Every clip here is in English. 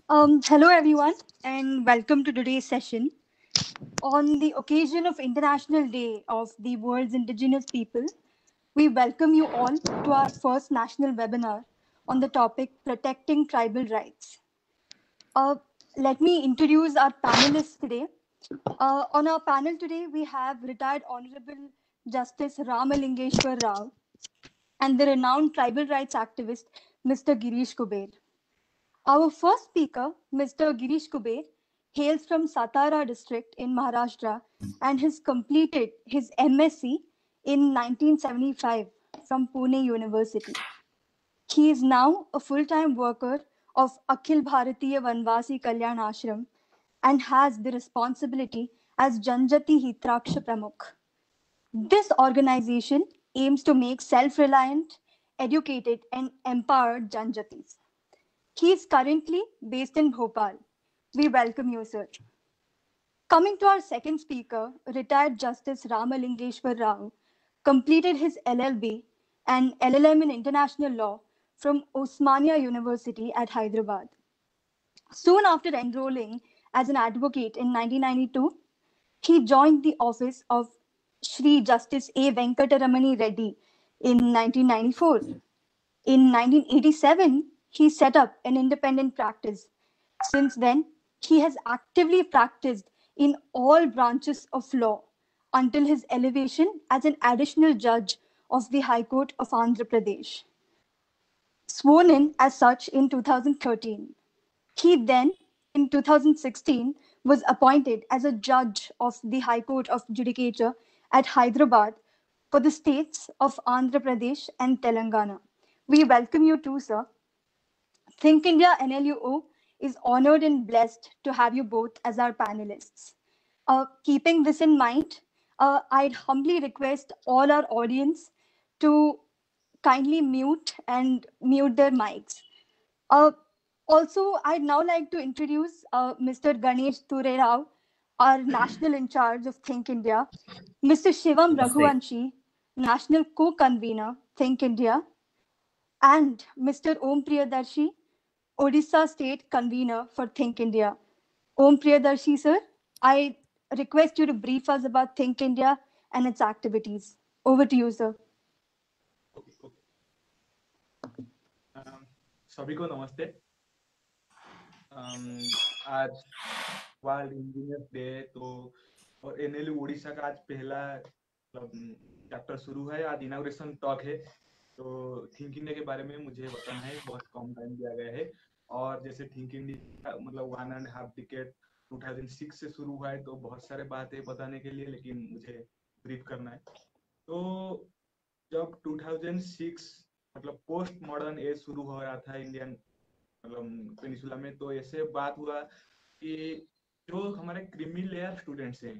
Hello, everyone, and welcome to today's session. On the occasion of International Day of the World's Indigenous People, we welcome you all to our first national webinar on the topic Protecting Tribal Rights. Uh, Let me introduce our panelists today. On our panel today, we have retired Honorable Justice Ramalingeshwar Rao and the renowned tribal rights activist, Mr. Girish Kuber. Our first speaker, Mr. Girish Kuber, hails from Satara district in Maharashtra and has completed his MSc in 1975 from Pune University. He is now a full-time worker of Akhil Bharatiya Vanvasi Kalyan Ashram and has the responsibility as Janjati Hitraksha Pramukh. This organization aims to make self-reliant, educated, and empowered Janjatis. He is currently based in Bhopal. We welcome you, sir. Coming to our second speaker, retired Justice Ramalingeshwar Rao completed his LLB and LLM in International Law from Osmania University at Hyderabad. Soon after enrolling as an advocate in 1992, he joined the office of Shri Justice A. Venkataramani Reddy in 1994. In 1987, he set up an independent practice. Since then, he has actively practiced in all branches of law until his elevation as an additional judge of the High Court of Andhra Pradesh, sworn in as such in 2013. He then, in 2016, was appointed as a judge of the High Court of Judicature at Hyderabad for the states of Andhra Pradesh and Telangana. We welcome you too, sir. Think India NLUO is honored and blessed to have you both as our panelists. Keeping this in mind, I'd humbly request all our audience to kindly mute their mics. Uh, Also, I'd now like to introduce Mr. Ganesh Ture Rao, our national in charge of Think India, Mr. Shivam Namaste. Raghuvanshi, national co-convener, Think India, and Mr. Om Priyadarshi, Odisha State Convener for Think India. Om Priyadarshi, sir, I request you to brief us about Think India and its activities. Over to you, sir. Okay. सभी को नमस्ते. आज world engineers day तो और NLU Orissa का आज पहला chapter शुरू है. आज इनॉग्रेशन टॉक है. तो थिंक इंडिया के बारे में मुझे बताना है. बहुत कम टाइम दिया गया है और जैसे थिंक इंडिया मतलब 1.5 डिकेड 2006 से शुरू हुआ है तो बहुत सारे बातें बताने के लिए, लेकिन मुझे ब्रीफ करना है. तो जब 2006 मतलब पोस्ट मॉडर्न एज शुरू हो रहा था इंडियन मतलब पेनिसुला में, तो ऐसे बात हुआ कि जो हमारे क्रीमी लेयर स्टूडेंट्स हैं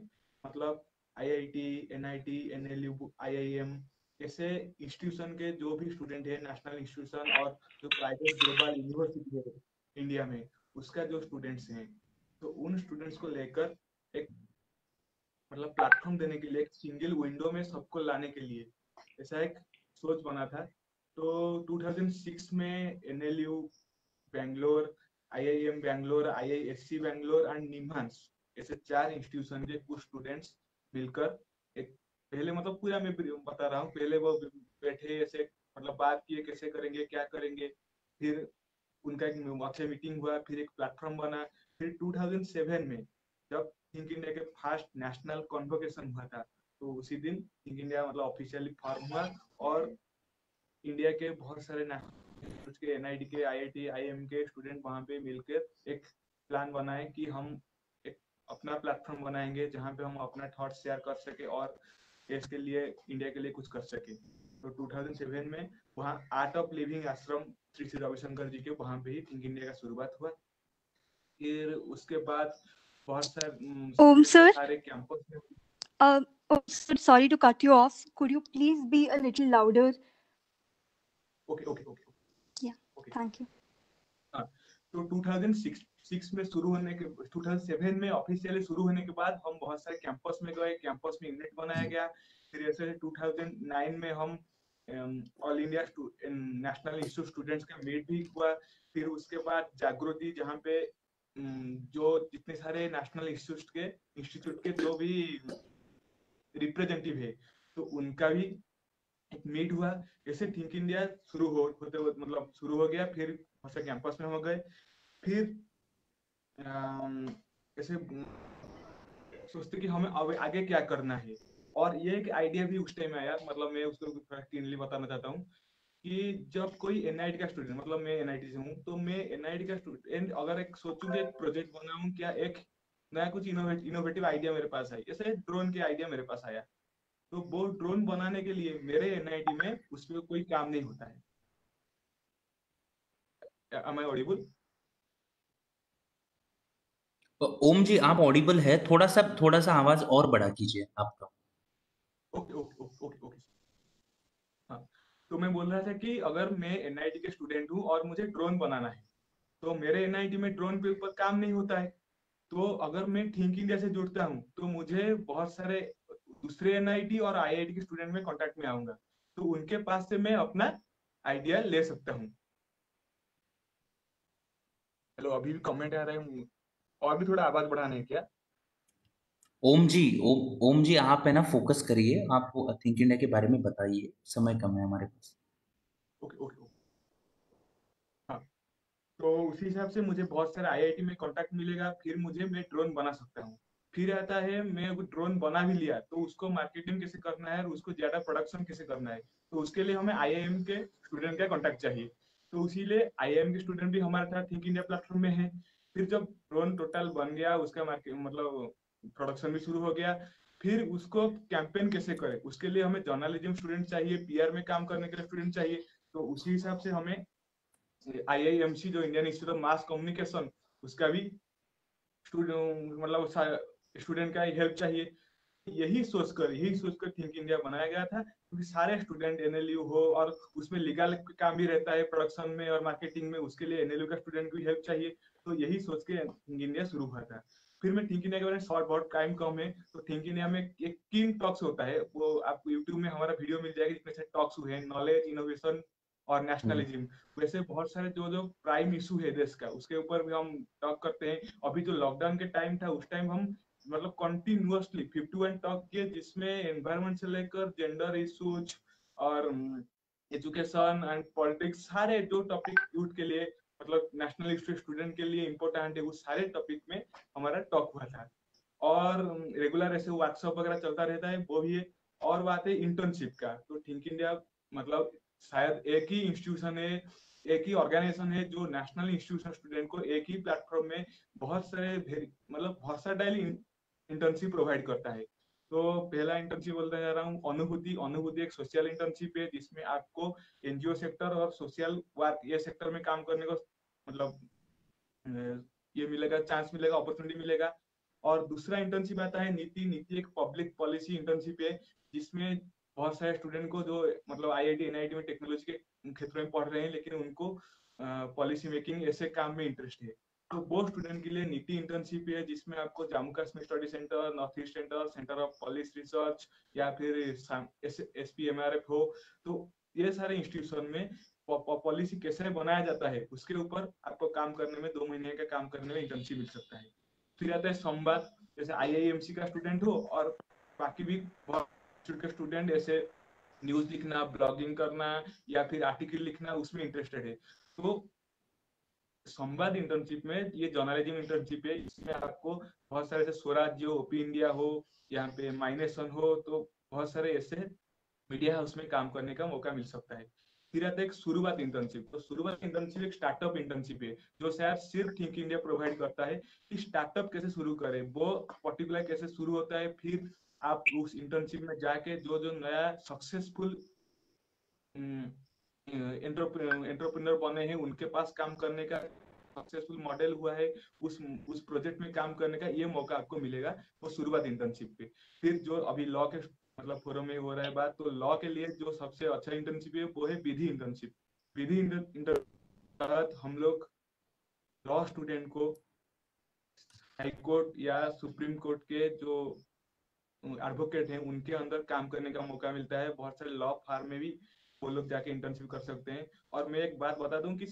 मतलब आईआईटी, एनआईटी, एनएलयू, आईआईएम ऐसे इंस्टीट्यूशन के जो भी स्टूडेंट है, नेशनल इंस्टीट्यूशन और जो प्राइवेट ग्लोबल यूनिवर्सिटी है इंडिया में, उसका जो स्टूडेंट्स हैं, तो उन स्टूडेंट्स को लेकर एक मतलब प्लेटफॉर्म देने के लिए, एक सिंगल विंडो में सबको लाने के लिए ऐसा एक सोच बना था. तो 2006 में NLU Bangalore, IIM Bangalore, IISc Bangalore and निम्हांस ऐसे 4 इंस्टीट्यूशन के कुछ स्टूडेंट्स मिलकर एक पहले मतलब पूरा मैं बता रहा हूँ, पहले वो बैठे ऐसे मतलब बात किए कैसे करेंगे क्या करेंगे, फिर उनका एक अच्छे मीटिंग हुआ, फिर एक प्लेटफॉर्म बना. फिर 2007 में जब थिंक इंडिया के फर्स्ट नेशनल कॉन्वोकेशन हुआ था, तो उसी दिन थिंक इंडिया मतलब ऑफिशियली फॉर्म हुआ और इंडिया के बहुत सारे उसके एनआईटी के, आईआईटी, आईएम के स्टूडेंट वहां पे मिलकर एक प्लान बनाए कि हम एक अपना प्लेटफॉर्म बनाएंगे जहां पे हम अपना थॉट शेयर कर सके और देश के लिए, इंडिया के लिए कुछ कर सके. तो 2007 में वहाँ आर्ट ऑफ लिविंग आश्रम श्री श्री रविशंकर जी के वहां पे ही थिंक इंडिया का शुरुआत हुआ. फिर उसके बाद बहुत Sir, सारे कैंपस में. sir, sorry to cut you off. Could you please be a little louder? Okay. Yeah, thank you. हाँ, तो 2006 में शुरू होने के 2007 में ऑफिशियली शुरू होने के बाद हम बहुत सारे कैंपस में गए, कैंपस में यूनिट बनाया गया. फिर ऐसे 2009 में हम all India national institute students का मीट भी हुआ। फिर उसके बाद जागृति, जहाँ पे जो जितने सारे नेशनल इंस्टीट्यूट के जो भी रिप्रेजेंटेटिव है, तो उनका भी एक मीट हुआ। ऐसे थिंक इंडिया होते मतलब शुरू हो गया। फिर कैंपस में हो गए। फिर ऐसे सोचते कि हमें अब आगे क्या करना है। और ये एक आइडिया भी उस टाइम आया, मतलब मैं उसको क्लियरली बताना चाहता हूँ कि जब कोई एनआईटी का स्टूडेंट, मतलब मैं एनआईटी से हूँ, तो मैं एनआईटी का स्टूडेंट अगर एक सोचूं कि एक प्रोजेक्ट बनाऊं, क्या एक नया कुछ इनोवेटिव आइडिया मेरे पास आई, जैसे ड्रोन के आइडिया मेरे पास आया, तो वो ड्रोन बनाने के लिए मेरे एनआईटी में उस पर कोई काम नहीं होता है। Am I audible? ओम जी आप ऑडिबल है, थोड़ा सा आवाज और बढ़ा कीजिए आपका। Okay okay okay okay okay. हाँ, तो मैं बोल रहा था कि अगर मैं एनआईटी के स्टूडेंट हूँ और मुझे ड्रोन बनाना है, तो मेरे एनआईटी में ड्रोन के ऊपर काम नहीं होता है। तो अगर मैं थिंक इंडिया से जुड़ता हूँ, तो मुझे बहुत सारे दूसरे एनआईटी और आईआईटी के स्टूडेंट में कांटेक्ट में आऊंगा, तो उनके पास से मैं अपना आइडिया ले सकता हूँ। हेलो, अभी भी कमेंट आ रहा है? और भी थोड़ा आवाज बढ़ाना है क्या? ओम जी आप है ना फोकस करिए, आप थिंक इंडिया के बारे में बताइए, समय कम है हमारे पास। Okay okay okay. हाँ, तो उसी हिसाब से मुझे बहुत सारे आईआईटी में कांटेक्ट मिलेगा, फिर मैं ड्रोन बना सकता हूँ। फिर आता है, मैं अगर ड्रोन बना भी लिया, तो उसको मार्केटिंग कैसे करना है और उसको ज्यादा प्रोडक्शन कैसे करना है, तो उसके लिए हमें आईआईएम के स्टूडेंट का कांटेक्ट चाहिए। तो इसीलिए आईआईएम के स्टूडेंट भी हमारे साथ थिंक इंडिया प्लेटफॉर्म में है। फिर जब ड्रोन टोटल बन गया, उसका मार्केट मतलब प्रोडक्शन भी शुरू हो गया, फिर उसको कैंपेन कैसे करें, उसके लिए हमें जर्नलिज्म स्टूडेंट चाहिए, पीआर में काम करने के लिए स्टूडेंट चाहिए। तो उसी हिसाब से हमें आईआईएमसी, जो Indian institute of mass communication, उसका भी स्टूडेंट मतलब स्टूडेंट का हेल्प चाहिए। यही सोचकर थिंक इंडिया बनाया गया था, क्योंकि सारे स्टूडेंट एनएलयू हो, और उसमें लीगल काम भी रहता है प्रोडक्शन में और मार्केटिंग में, उसके लिए एनएलयू का स्टूडेंट की हेल्प चाहिए। तो यही सोच के थिंक इंडिया शुरू हुआ था। फिर मैं थिंक इंडिया के बारे में शॉर्ट, बहुत टाइम कम है, तो थिंक इंडिया में एक किंग टॉक्स होता है, वो आपको यूट्यूब में हमारा वीडियो मिल जाएगा, जिसमें से टॉक्स हुए हैं, नॉलेज, इनोवेशन और नेशनलिज्म। वैसे बहुत सारे जो जो प्राइम इशू है देश का, उसके ऊपर भी हम टॉक करते हैं। अभी जो लॉकडाउन के टाइम था, उस टाइम हम मतलब कंटिन्यूअसली 51 टॉक किए, जिसमें एनवायरमेंट से लेकर जेंडर इश्यूज और एजुकेशन एंड पॉलिटिक्स, सारे जो टॉपिक यूथ के लिए, मतलब नेशनल स्टूडेंट के लिए इम्पोर्टेंट है, वो सारे टॉपिक में हमारा टॉक हुआ था। और रेगुलर ऐसे वर्कशॉप वगैरह चलता रहता है, वो भी है। और बात है इंटर्नशिप का, तो थिंक इंडिया मतलब शायद एक ही इंस्टीट्यूशन है, एक ही ऑर्गेनाइजेशन है, जो नेशनल इंस्टीट्यूशन स्टूडेंट को एक ही प्लेटफॉर्म में बहुत सारे मतलब बहुत सारे डेली इंटर्नशिप प्रोवाइड करता है। तो पहला इंटर्नशिप बोलते जा रहा हूँ, अनुभूति। अनुभूति एक सोशल इंटर्नशिप है, जिसमें आपको एनजीओ सेक्टर और सोशल वर्क, ये सेक्टर में काम करने को मतलब ये मिलेगा, चांस मिलेगा, अपॉर्चुनिटी मिलेगा। और दूसरा इंटर्नशिप आता है नीति। नीति एक पब्लिक पॉलिसी इंटर्नशिप है, जिसमें बहुत सारे स्टूडेंट को, जो मतलब आईआईटी एनआईटी में टेक्नोलॉजी के क्षेत्र में पढ़ रहे हैं, लेकिन उनको पॉलिसी मेकिंग ऐसे काम में इंटरेस्ट है, तो वो स्टूडेंट के लिए नीति इंटर्नशिप है, जिसमें आपको Jammu Kashmir study centre, north east centre, centre of policy research, या फिर एसपीएमआरएफ हो, तो ये सारे इंस्टीट्यूशन में पॉलिसी कैसे बनाया जाता है, उसके ऊपर आपको काम करने में, 2 महीने का काम करने में इंटर्नशिप मिल सकता है। फिर आता है संवाद। जैसे आईआईएमसी का स्टूडेंट हो और बाकी भी बहुत के स्टूडेंट ऐसे न्यूज लिखना, ब्लॉगिंग करना या फिर आर्टिकल लिखना, उसमें इंटरेस्टेड है, तो संवाद इंटर्नशिप में, ये जर्नलिज्म इंटर्नशिप है, इसमें आपको बहुत सारे ऐसे स्वराज्य हो, ओपी इंडिया हो, यहाँ पे माइनेशन हो, तो बहुत सारे ऐसे मीडिया हाउस में काम करने का मौका मिल सकता है। फिर आता है एक शुरुआत इंटर्नशिप। तो शुरुआत इंटर्नशिप एक स्टार्टअप इंटर्नशिप है, जो शायद सिर्फ थिंक इंडिया प्रोवाइड करता है, कि स्टार्टअप कैसे शुरू करें, वो पर्टिकुलर कैसे शुरू होता है। फिर आप उस इंटर्नशिप में जाके जो जो नया सक्सेसफुल एंटरप्रेन्योर बने हैं, उनके पास काम करने का, सक्सेसफुल मॉडल हुआ है, उस प्रोजेक्ट में काम करने का ये मौका आपको मिलेगा, वो शुरुआत इंटर्नशिप पे। फिर जो अभी लॉ के मतलब फोरम में हो रहा है बात, तो लॉ के लिए जो सबसे अच्छा इंटर्नशिप है, वो है विधि इंटर्नशिप। विधि इंटर्नशिप तहत हम लोग लॉ स्टूडेंट को हाई कोर्ट या सुप्रीम कोर्ट के जो एडवोकेट हैं, उनके अंदर काम करने का मौका मिलता है। बहुत सारे लॉ फार्म में भी वो लोग जाके इंटर्नशिप कर सकते हैं। और मैं एक बात बता दूं कि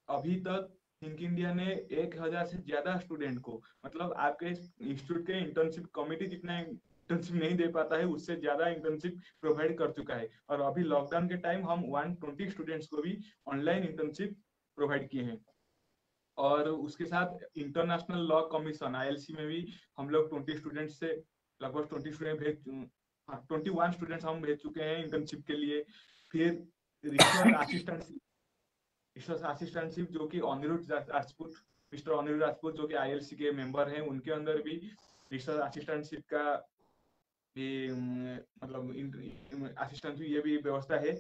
अभी तक थिंक इंडिया ने 1000 से ज्यादा स्टूडेंट को, मतलब आपके इंस्टीट्यूट के इंटर्नशिप कमिटी जितना इंटर्नशिप नहीं दे पाता है उससे ज्यादा इंटर्नशिप प्रोवाइड कर चुका है। और अभी लॉकडाउन के टाइम हम 120 स्टूडेंट्स को भी ऑनलाइन इंटर्नशिप प्रोवाइड किए हैं। और उसके साथ इंटरनेशनल लॉ कमीशन ILC में भी हम लोग 20 स्टूडेंट्स से लगभग 20 स्टूडेंट भेज 21 स्टूडेंट्स हम भेज चुके हैं इंटर्नशिप के लिए। फिर रिसर्च असिस्टेंटशिप जो कि अनिरुद्ध राजपूत, मिस्टर अनिरुद्ध राजपूत जो कि ILC के मेंबर हैं, उनके अंदर भी रिसर्च असिस्टेंटशिप का भी मतलब असिस्टेंटशिप ये भी व्यवस्था है।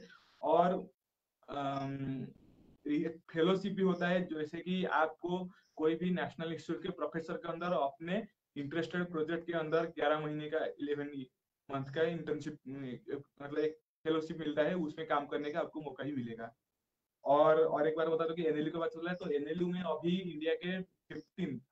और फेलोशिप भी होता है, जैसे कि आपको कोई भी नेशनल इंस्टीट्यूट के प्रोफेसर के अंदर अपने इंटरेस्टेड प्रोजेक्ट के अंदर 11 महीने का 11 मंथ का इंटर्नशिप मतलब एक फेलोशिप मिलता है, उसमें काम करने का आपको मौका ही मिलेगा। और एक बार बता दो कि NLU की बात चल रहा है, तो NLU में अभी इंडिया के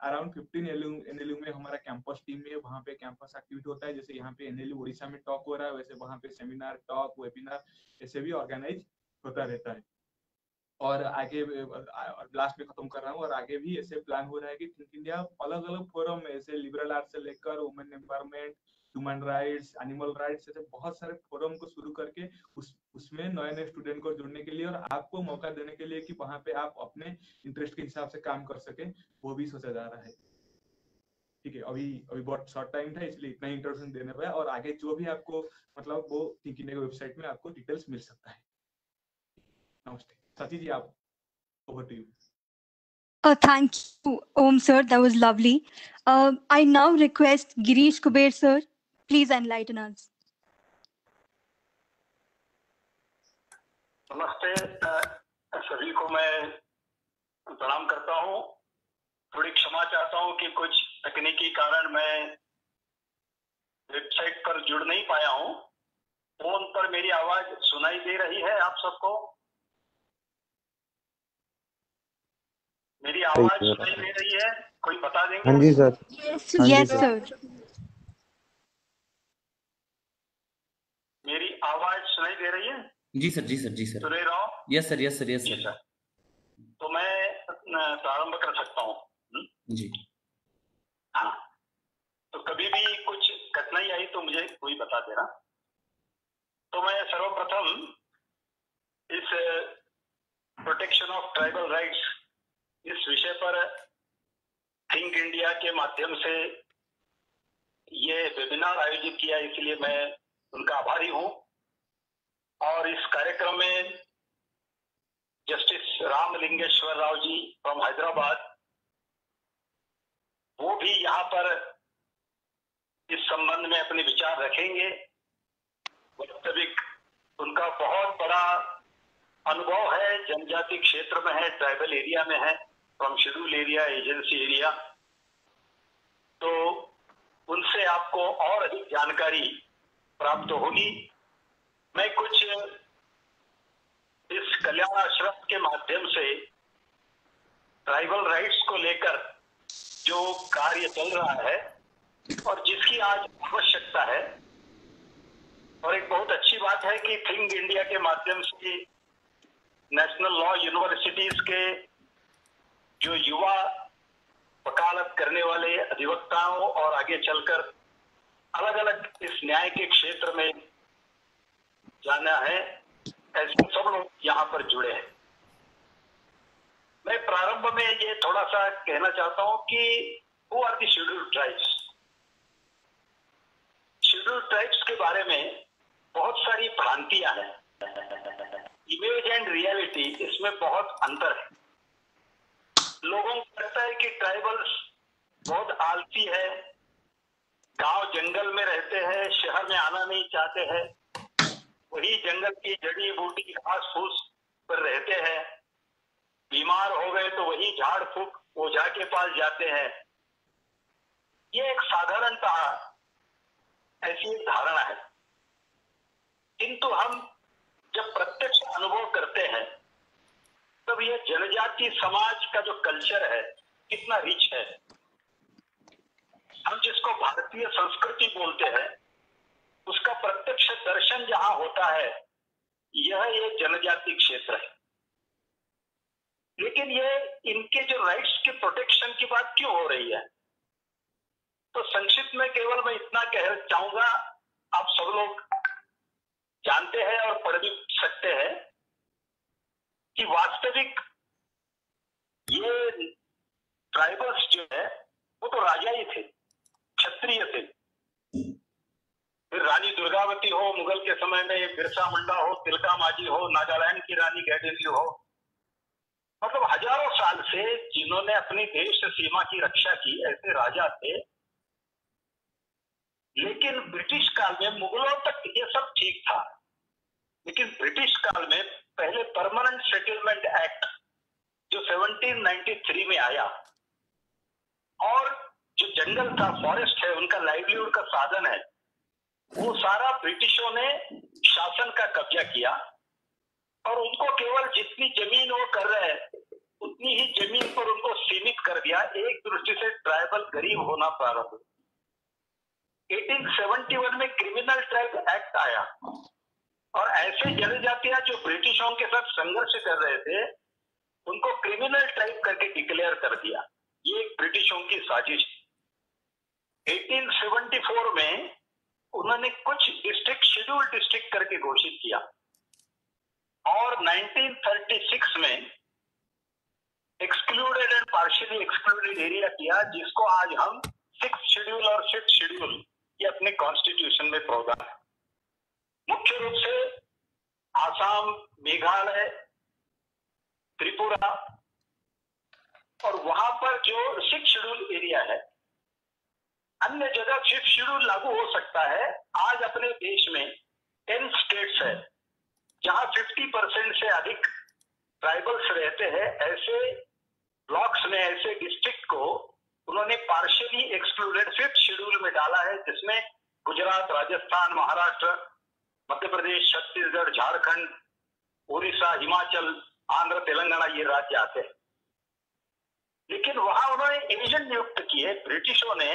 अराउंड 15 NLU में हमारा कैंपस टीम है, वहाँ पे कैंपस एक्टिविटी होता है। जैसे यहाँ पे NLU उड़ीसा में टॉक हो रहा है, वैसे वहाँ पे सेमिनार, टॉक, वेबिनार ऐसे भी ऑर्गेनाइज होता रहता है। और आगे लास्ट में खत्म कर रहा हूँ, और आगे भी ऐसे प्लान हो रहा है कि थिंक इंडिया अलग अलग फोरम में, ऐसे लिबरल आर्ट्स से लेकर women empowerment, human rights, animal rights, ऐसे बहुत सारे फोरम को शुरू करके उसमें नए नए स्टूडेंट को जुड़ने के लिए और आपको मौका देने के लिए कि वहां पे आप अपने इंटरेस्ट के हिसाब से काम कर सके, वो भी सोचा जा रहा है। ठीक है, अभी अभी बहुत शॉर्ट टाइम था इसलिए इतना इंट्रोडक्शन देने पाया, और आगे जो भी आपको मतलब वो थिंक इंडिया की वेबसाइट में आपको डिटेल्स मिल सकता है। नमस्ते सची जी, आप over to you. Thank you, Om sir. That was lovely. I now request Girish Kuber sir, please enlighten us. नमस्ते सभी को मैं प्रणाम करता हूँ। थोड़ी क्षमा चाहता हूँ कि कुछ तकनीकी कारण मैं वेबसाइट पर जुड़ नहीं पाया हूँ। फोन पर मेरी आवाज सुनाई दे रही है आप सबको? मेरी आवाज सुनाई दे रही है? कोई बता देंगे? हाँ जी सर। Yes sir. मेरी आवाज सुनाई दे रही है? जी सर, जी सर, जी सर। सुन रहा हूँ? Yes sir, yes sir, yes जी सर। सर। तो मैं प्रारंभ कर सकता हूँ? जी हाँ, तो कभी भी कुछ कठिनाई आई तो मुझे कोई बता देना। तो मैं सर्वप्रथम इस प्रोटेक्शन ऑफ ट्राइबल राइट्स इस विषय पर थिंक इंडिया के माध्यम से ये वेबिनार आयोजित किया, इसलिए मैं उनका आभारी हूँ। और इस कार्यक्रम में जस्टिस रामलिंगेश्वर राव जी फ्रॉम हैदराबाद, वो भी यहाँ पर इस संबंध में अपने विचार रखेंगे। वास्तविक उनका बहुत बड़ा अनुभव है, जनजाति क्षेत्र में है, ट्राइबल एरिया में है, from schedule area, agency area. तो उनसे आपको और अधिक जानकारी प्राप्त होगी। मैं कुछ इस कल्याण आश्रम के माध्यम से ट्राइबल राइट्स को लेकर जो कार्य चल रहा है और जिसकी आज आवश्यकता है, और एक बहुत अच्छी बात है कि थिंक इंडिया के माध्यम से नेशनल लॉ यूनिवर्सिटीज के जो युवा वकालत करने वाले अधिवक्ताओं और आगे चलकर अलग अलग इस न्याय के क्षेत्र में जाना है, ऐसे सब लोग यहाँ पर जुड़े हैं। मैं प्रारंभ में ये थोड़ा सा कहना चाहता हूँ कि who are the scheduled tribes. Scheduled tribes के बारे में बहुत सारी भ्रांतियां हैं। इमेज एंड रियलिटी, इसमें बहुत अंतर है। लोगों को लगता है कि ट्राइबल्स बहुत आलसी है, गांव जंगल में रहते हैं, शहर में आना नहीं चाहते हैं, वही जंगल की जड़ी बूटी घास फूस पर रहते हैं, बीमार हो गए तो वही झाड़ फूक ओझा के पास जाते हैं। ये एक साधारणतः ऐसी एक धारणा है, किंतु हम जब प्रत्यक्ष अनुभव करते हैं तब यह जनजाति समाज का जो कल्चर है कितना रिच है। हम जिसको भारतीय संस्कृति बोलते हैं, उसका प्रत्यक्ष दर्शन जहां होता है यह एक जनजाति क्षेत्र है। लेकिन ये इनके जो राइट्स के प्रोटेक्शन की बात क्यों हो रही है? तो संक्षिप्त में केवल मैं इतना कह चाहूंगा, आप सब लोग जानते हैं और पढ़ भी सकते हैं कि वास्तविक ये ट्राइबल्स जो है वो तो राजा ही थे, क्षत्रिय थे। फिर रानी दुर्गावती हो मुगल के समय में, बिरसा मुंडा हो, तिलका मांझी हो, नागालैंड की रानी गैडिली हो, मतलब हजारों साल से जिन्होंने अपनी देश सीमा की रक्षा की, ऐसे राजा थे। लेकिन ब्रिटिश काल में मुगलों तक ये सब ठीक था, लेकिन ब्रिटिश काल में पहले परमानेंट सेटलमेंट एक्ट जो 1793 में आया, और जो जंगल था, फॉरेस्ट है, उनका लाइवलीहुड का साधन है, वो सारा ब्रिटिशों ने शासन का कब्जा किया और उनको केवल जितनी जमीन वो कर रहे हैं उतनी ही जमीन पर उनको सीमित कर दिया। एक दृष्टि से ट्राइबल गरीब होना प्रारंभ हुआ। 1871 में क्रिमिनल ट्राइब एक्ट आया और ऐसे जनजातियां जो ब्रिटिशों के साथ संघर्ष कर रहे थे उनको क्रिमिनल ट्राइब करके डिक्लेयर कर दिया। ये एक ब्रिटिशों की साजिश। 1874 में उन्होंने कुछ डिस्ट्रिक्ट शेड्यूल डिस्ट्रिक्ट करके घोषित किया और 1936 में excluded and partially excluded area किया, जिसको आज हम 6th शेड्यूल और 5th शेड्यूल ये अपने कॉन्स्टिट्यूशन में प्रावधान है। मुख्य रूप से आसाम, मेघालय, त्रिपुरा और वहां पर जो 6th शेड्यूल एरिया है, अन्य जगह 5th शेड्यूल लागू हो सकता है। आज अपने देश में 10 स्टेट्स है जहां 50% से अधिक ट्राइबल्स रहते हैं। ऐसे ब्लॉक्स में, ऐसे डिस्ट्रिक्ट को उन्होंने पार्शियली एक्सक्लूडेड 5th शेड्यूल में डाला है, जिसमें गुजरात, राजस्थान, महाराष्ट्र, मध्य प्रदेश, छत्तीसगढ़, झारखंड, उड़ीसा, हिमाचल, आंध्र, तेलंगाना ये राज्य आते हैं। लेकिन वहां उन्होंने एजेंट नियुक्त किए। ब्रिटिशों ने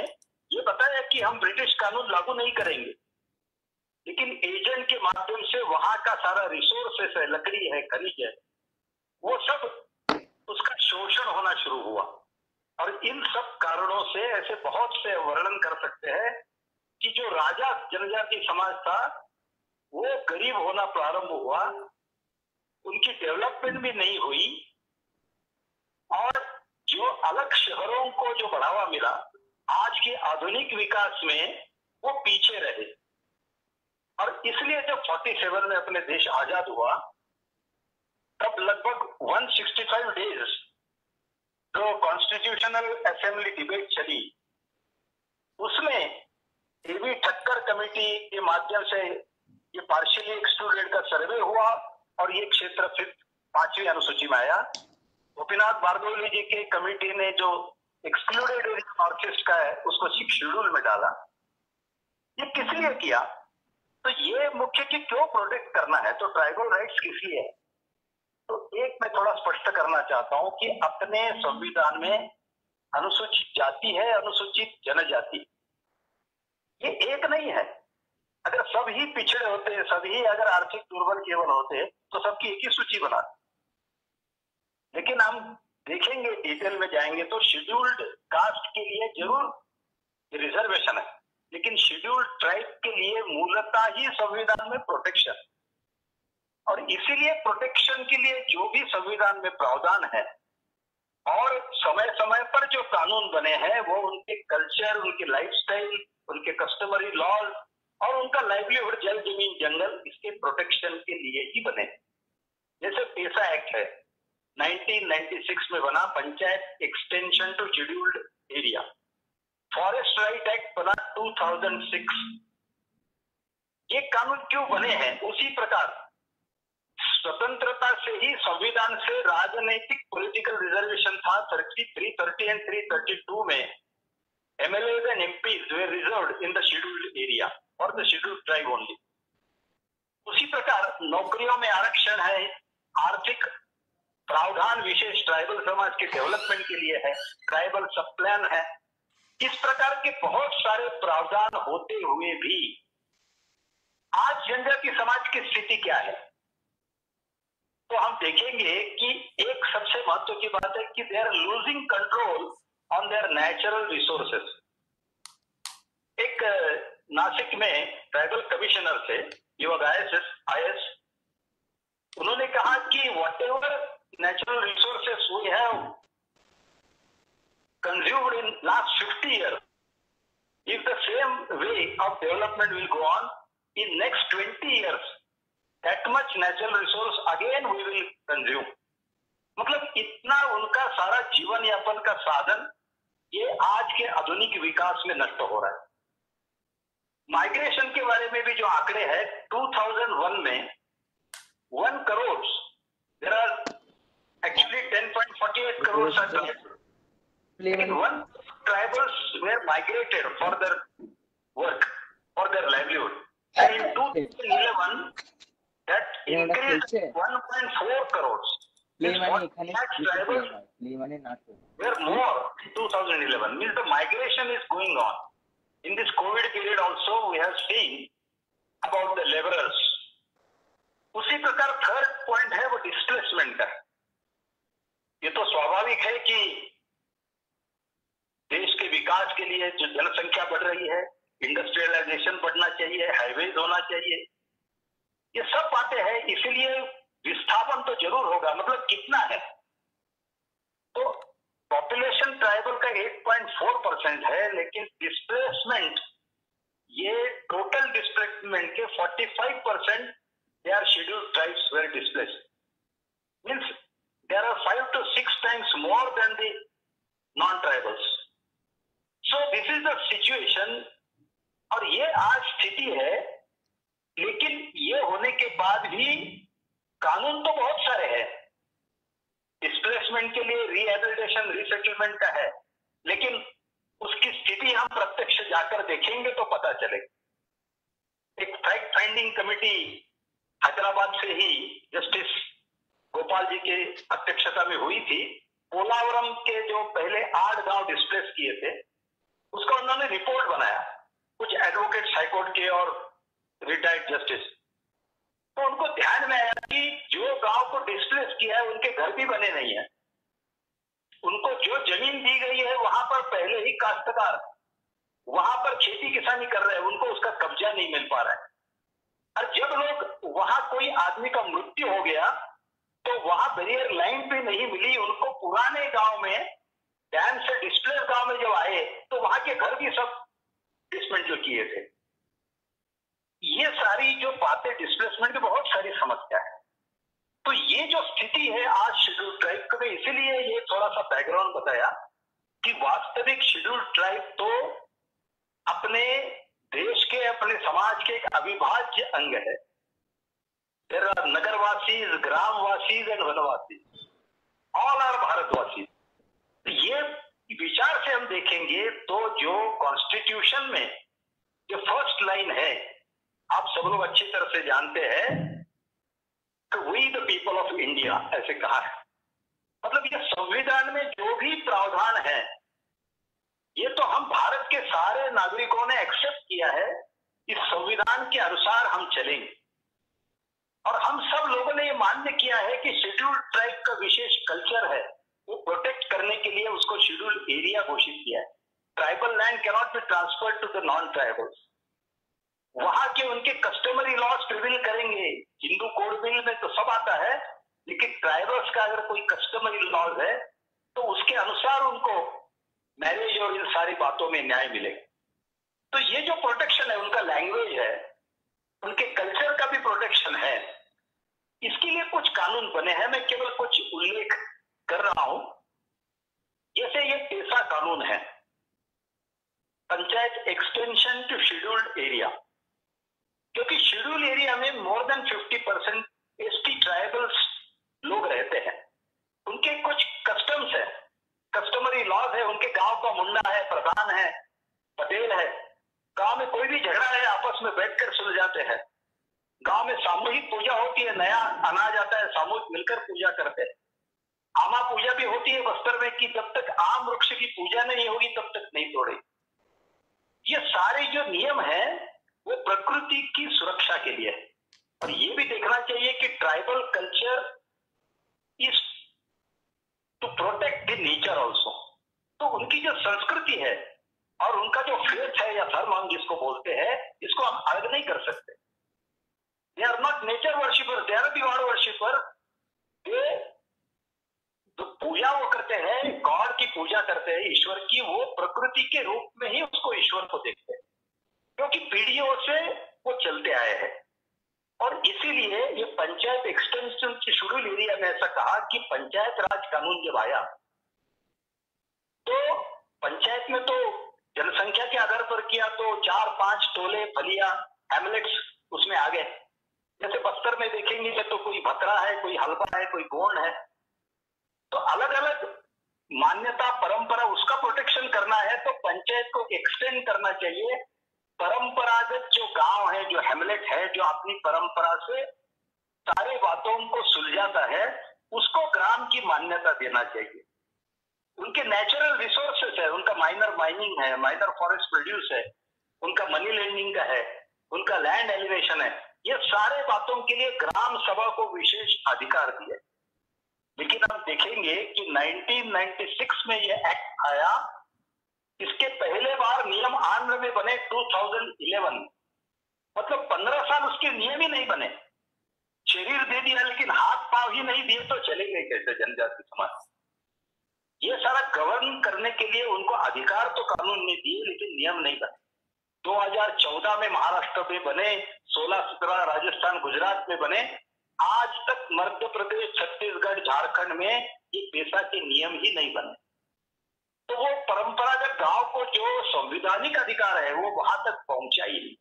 ये बताया कि हम ब्रिटिश कानून लागू नहीं करेंगे, लेकिन एजेंट के माध्यम से वहां का सारा रिसोर्सेस है, लकड़ी है, खनिज है, वो सब उसका शोषण होना शुरू हुआ। और इन सब कारणों से ऐसे बहुत से वर्णन कर सकते हैं कि जो राजा जनजाति समाज था वो गरीब होना प्रारंभ हुआ, उनकी डेवलपमेंट भी नहीं हुई और जो अलग शहरों को जो बढ़ावा मिला आज के आधुनिक विकास में वो पीछे रहे। और इसलिए जब 47 में अपने देश आजाद हुआ तब लगभग 165 डेज जो कॉन्स्टिट्यूशनल असेंबली डिबेट चली, उसमें एबी ठक्कर कमेटी के माध्यम से ये पार्शियली एक्सक्लूडेड का सर्वे हुआ और ये क्षेत्र फिर 5वीं अनुसूची में आया। गोपीनाथ बारदोली जी के कमेटी ने जो एक्सक्लूडेड एरिया नॉर्थ ईस्ट का है उसको 6th शेड्यूल में डाला। ये किस लिए किया? तो ये मुख्य कि क्यों प्रोटेक्ट करना है, तो ट्राइबल राइट्स किस लिए है? तो एक मैं थोड़ा स्पष्ट करना चाहता हूं कि अपने संविधान में अनुसूचित जाति है, अनुसूचित जनजाति, ये एक नहीं है। अगर सब ही पिछड़े होते, सभी अगर आर्थिक दुर्बल केवल होते तो सबकी एक ही सूची बनाते। लेकिन हम देखेंगे, डिटेल में जाएंगे तो शेड्यूल्ड कास्ट के लिए जरूर रिजर्वेशन है, लेकिन शेड्यूल्ड ट्राइब के लिए मूलतः ही संविधान में प्रोटेक्शन। और इसीलिए प्रोटेक्शन के लिए जो भी संविधान में प्रावधान है और समय समय पर जो कानून बने हैं वो उनके कल्चर, उनके लाइफस्टाइल, उनके कस्टमरी लॉज और उनका लाइवलीहुड, जल, जमीन, जंगल, इसके प्रोटेक्शन के लिए ही बने। जैसे पेसा एक्ट है 1996 में बना, panchayat extension to scheduled area. Forest right act बना 2006। ये कानून क्यों बने हैं? उसी प्रकार स्वतंत्रता से ही संविधान से राजनीतिक पॉलिटिकल रिजर्वेशन था। 330 एंड 332 में MLAs and MPs were reserved in the scheduled area or the scheduled tribe only. उसी प्रकार नौकरियों में आरक्षण है, आर्थिक प्रावधान विशेष ट्राइबल समाज के डेवलपमेंट के लिए है, ट्राइबल सब प्लान है। इस प्रकार के बहुत सारे प्रावधान होते हुए भी आज जनजाति समाज की स्थिति क्या है? तो हम देखेंगे कि एक सबसे महत्व की बात है कि they are losing control on their natural resources. एक नासिक में ट्राइबल कमिश्नर थे युवक IS, उन्होंने कहा कि whatever natural resources we have consumed in last 50 years, if the same way of development will go on in next 20 years, that much natural resource again we will consume। मतलब इतना उनका सारा जीवन यापन का साधन ये आज के आधुनिक विकास में नष्ट हो रहा है। माइग्रेशन के बारे में भी जो आंकड़े हैं 2001 में 1 crore, there are actually 10.48 crores are one tribals were migrated for their work, for their livelihood, and in 2011 that increased 1.4 crores। Means 1 lakh tribals were more in 2011, means the migration is going on। In this COVID period also we have seen about the laborers। उसी प्रकार third point है वो displacement का। ये तो स्वाभाविक है कि देश के विकास के लिए जो जनसंख्या बढ़ रही है, इंडस्ट्रियलाइजेशन बढ़ना चाहिए, हाईवेज होना चाहिए, ये सब बातें हैं, इसलिए विस्थापन तो जरूर होगा। मतलब कितना है, तो पॉपुलेशन ट्राइबल का 8.4% है, लेकिन डिस्प्लेसमेंट ये टोटल डिस्प्लेसमेंट के 45% they are scheduled tribes were displaced, means there are 5 to 6 times more than the non-tribals। So this is the situation। और ये आज स्थिति है, लेकिन ये होने के बाद भी कानून तो बहुत सारे हैं डिस्प्लेसमेंट के लिए, रिहेबिलिटेशन रिसेटलमेंट का है, लेकिन उसकी स्थिति हम प्रत्यक्ष जाकर देखेंगे तो पता चलेगा। एक फैक्ट फाइंडिंग कमेटी हैदराबाद से ही जस्टिस गोपाल जी के अध्यक्षता में हुई थी। पोलावरम के जो पहले 8 गांव डिस्प्लेस किए थे उसका उन्होंने रिपोर्ट बनाया, कुछ एडवोकेट हाईकोर्ट के और रिटायर्ड जस्टिस। तो उनको ध्यान में आया कि जो गांव को डिस्प्लेस किया है उनके घर भी बने नहीं है, उनको जो जमीन दी गई है वहां पर पहले ही काश्तकार वहां पर खेती किसानी कर रहे हैं, उनको उसका कब्जा नहीं मिल पा रहा है। और जब लोग वहां कोई आदमी का मृत्यु हो गया तो वहां बैरियर लाइन भी नहीं मिली उनको। पुराने गांव में डैम से डिस्प्लेस गांव में जब आए तो वहां के घर भी सब डिस्मेंटल किए थे। ये सारी जो बातें डिस्प्लेसमेंट की बहुत सारी समस्या है। तो ये जो स्थिति है आज शेड्यूल्ड ट्राइब में, इसीलिए ये थोड़ा सा बैकग्राउंड बताया कि वास्तविक शेड्यूल्ड ट्राइब तो अपने देश के, अपने समाज के एक अविभाज्य अंग है। देयर आर नगरवासी, ग्रामवासी एंड वनवासी, ऑल आर भारतवासी। ये विचार से हम देखेंगे तो जो कॉन्स्टिट्यूशन में जो फर्स्ट लाइन है, आप सब लोग अच्छी तरह से जानते हैं कि we the people of India ऐसे कहा है। मतलब ये संविधान में जो भी प्रावधान है ये तो हम भारत के सारे नागरिकों ने एक्सेप्ट किया है। इस संविधान के अनुसार हम चलेंगे और हम सब लोगों ने ये मान्य किया है कि शेड्यूल्ड ट्राइब का विशेष कल्चर है, वो प्रोटेक्ट करने के लिए उसको शेड्यूल्ड एरिया घोषित किया है। Tribal land cannot be transferred to the non tribals. वहां के उनके कस्टमरी लॉज प्रिवेल करेंगे। हिंदू कोड बिल में तो सब आता है, लेकिन ट्राइबल्स का अगर कोई कस्टमरी लॉज है तो उसके अनुसार उनको मैरिज और इन सारी बातों में न्याय मिलेगा। तो ये जो प्रोटेक्शन है, उनका लैंग्वेज है, उनके कल्चर का भी प्रोटेक्शन है। इसके लिए कुछ कानून बने हैं, मैं केवल कुछ उल्लेख कर रहा हूं। जैसे ये पेशा कानून है, panchayat extension to scheduled area, क्योंकि शेड्यूल्ड एरिया में मोर देन 50% एसटी ट्राइबल्स लोग रहते हैं। उनके कुछ कस्टम्स है, कस्टमरी लॉज है, उनके गांव का मुन्ना है, प्रधान है, पटेल है, गांव में कोई भी झगड़ा है आपस में बैठकर सुलझाते हैं। गांव में सामूहिक पूजा होती है, नया अनाज आता है, सामूहिक मिलकर पूजा करते हैं। आमा पूजा भी होती है बस्तर में कि जब तक आम वृक्ष की पूजा नहीं होगी तब तक नहीं तोड़े। ये सारे जो नियम है वो प्रकृति की सुरक्षा के लिए है। और ये भी देखना चाहिए कि tribal culture is to protect the nature also. तो उनकी जो संस्कृति है और उनका जो फेथ है या धर्म हम जिसको बोलते हैं, इसको हम अलग नहीं कर सकते। They are not nature worshipper, they are God worshipper. ये जो पूजा वो करते हैं, गॉड की पूजा करते हैं, ईश्वर की, वो प्रकृति के रूप में ही उसको ईश्वर को देखते हैं, क्योंकि पीढ़ियों से वो चलते आए हैं। और इसीलिए ये पंचायत एक्सटेंशन की शेड्यूल एरिया में ऐसा कहा कि पंचायत राज कानून जब आया तो पंचायत में तो जनसंख्या के आधार पर किया, तो 4-5 टोले, फलिया, हैमलेट्स उसमें आ गए। जैसे बस्तर में देखेंगे तो कोई भतरा है, कोई हलबा है, कोई गोंड है। तो अलग अलग मान्यता, परंपरा, उसका प्रोटेक्शन करना है तो पंचायत को एक्सटेंड करना चाहिए। परंपरागत जो गांव है, जो हैमलेट है, जो अपनी परंपरा से सारे बातों को सुलझाता है, उसको ग्राम की मान्यता देना चाहिए। उनके नेचुरल रिसोर्सेस है, उनका माइनर माइनिंग है, माइनर फॉरेस्ट प्रोड्यूस है, उनका मनी लेंडिंग का है, उनका लैंड एलिवेशन है, ये सारे बातों के लिए ग्राम सभा को विशेष अधिकार दिए। लेकिन हम देखेंगे कि 1996 में ये एक्ट आया, इसके पहले बार नियम आंध्र में बने 2011, मतलब 15 साल उसके नियम ही नहीं बने। शरीर दे दिया लेकिन हाथ पांव ही नहीं दिए तो चले गए कैसे जनजाति समाज। ये सारा गवर्न करने के लिए उनको अधिकार तो कानून ने दिए लेकिन नियम नहीं बने। 2014 में महाराष्ट्र में बने, 16-17 राजस्थान गुजरात में बने, आज तक मध्य प्रदेश, छत्तीसगढ़, झारखंड में ये पेशा के नियम ही नहीं बने। तो वो परंपरागत गांव को जो संवैधानिक अधिकार है वो वहां तक पहुंचा ही नहीं।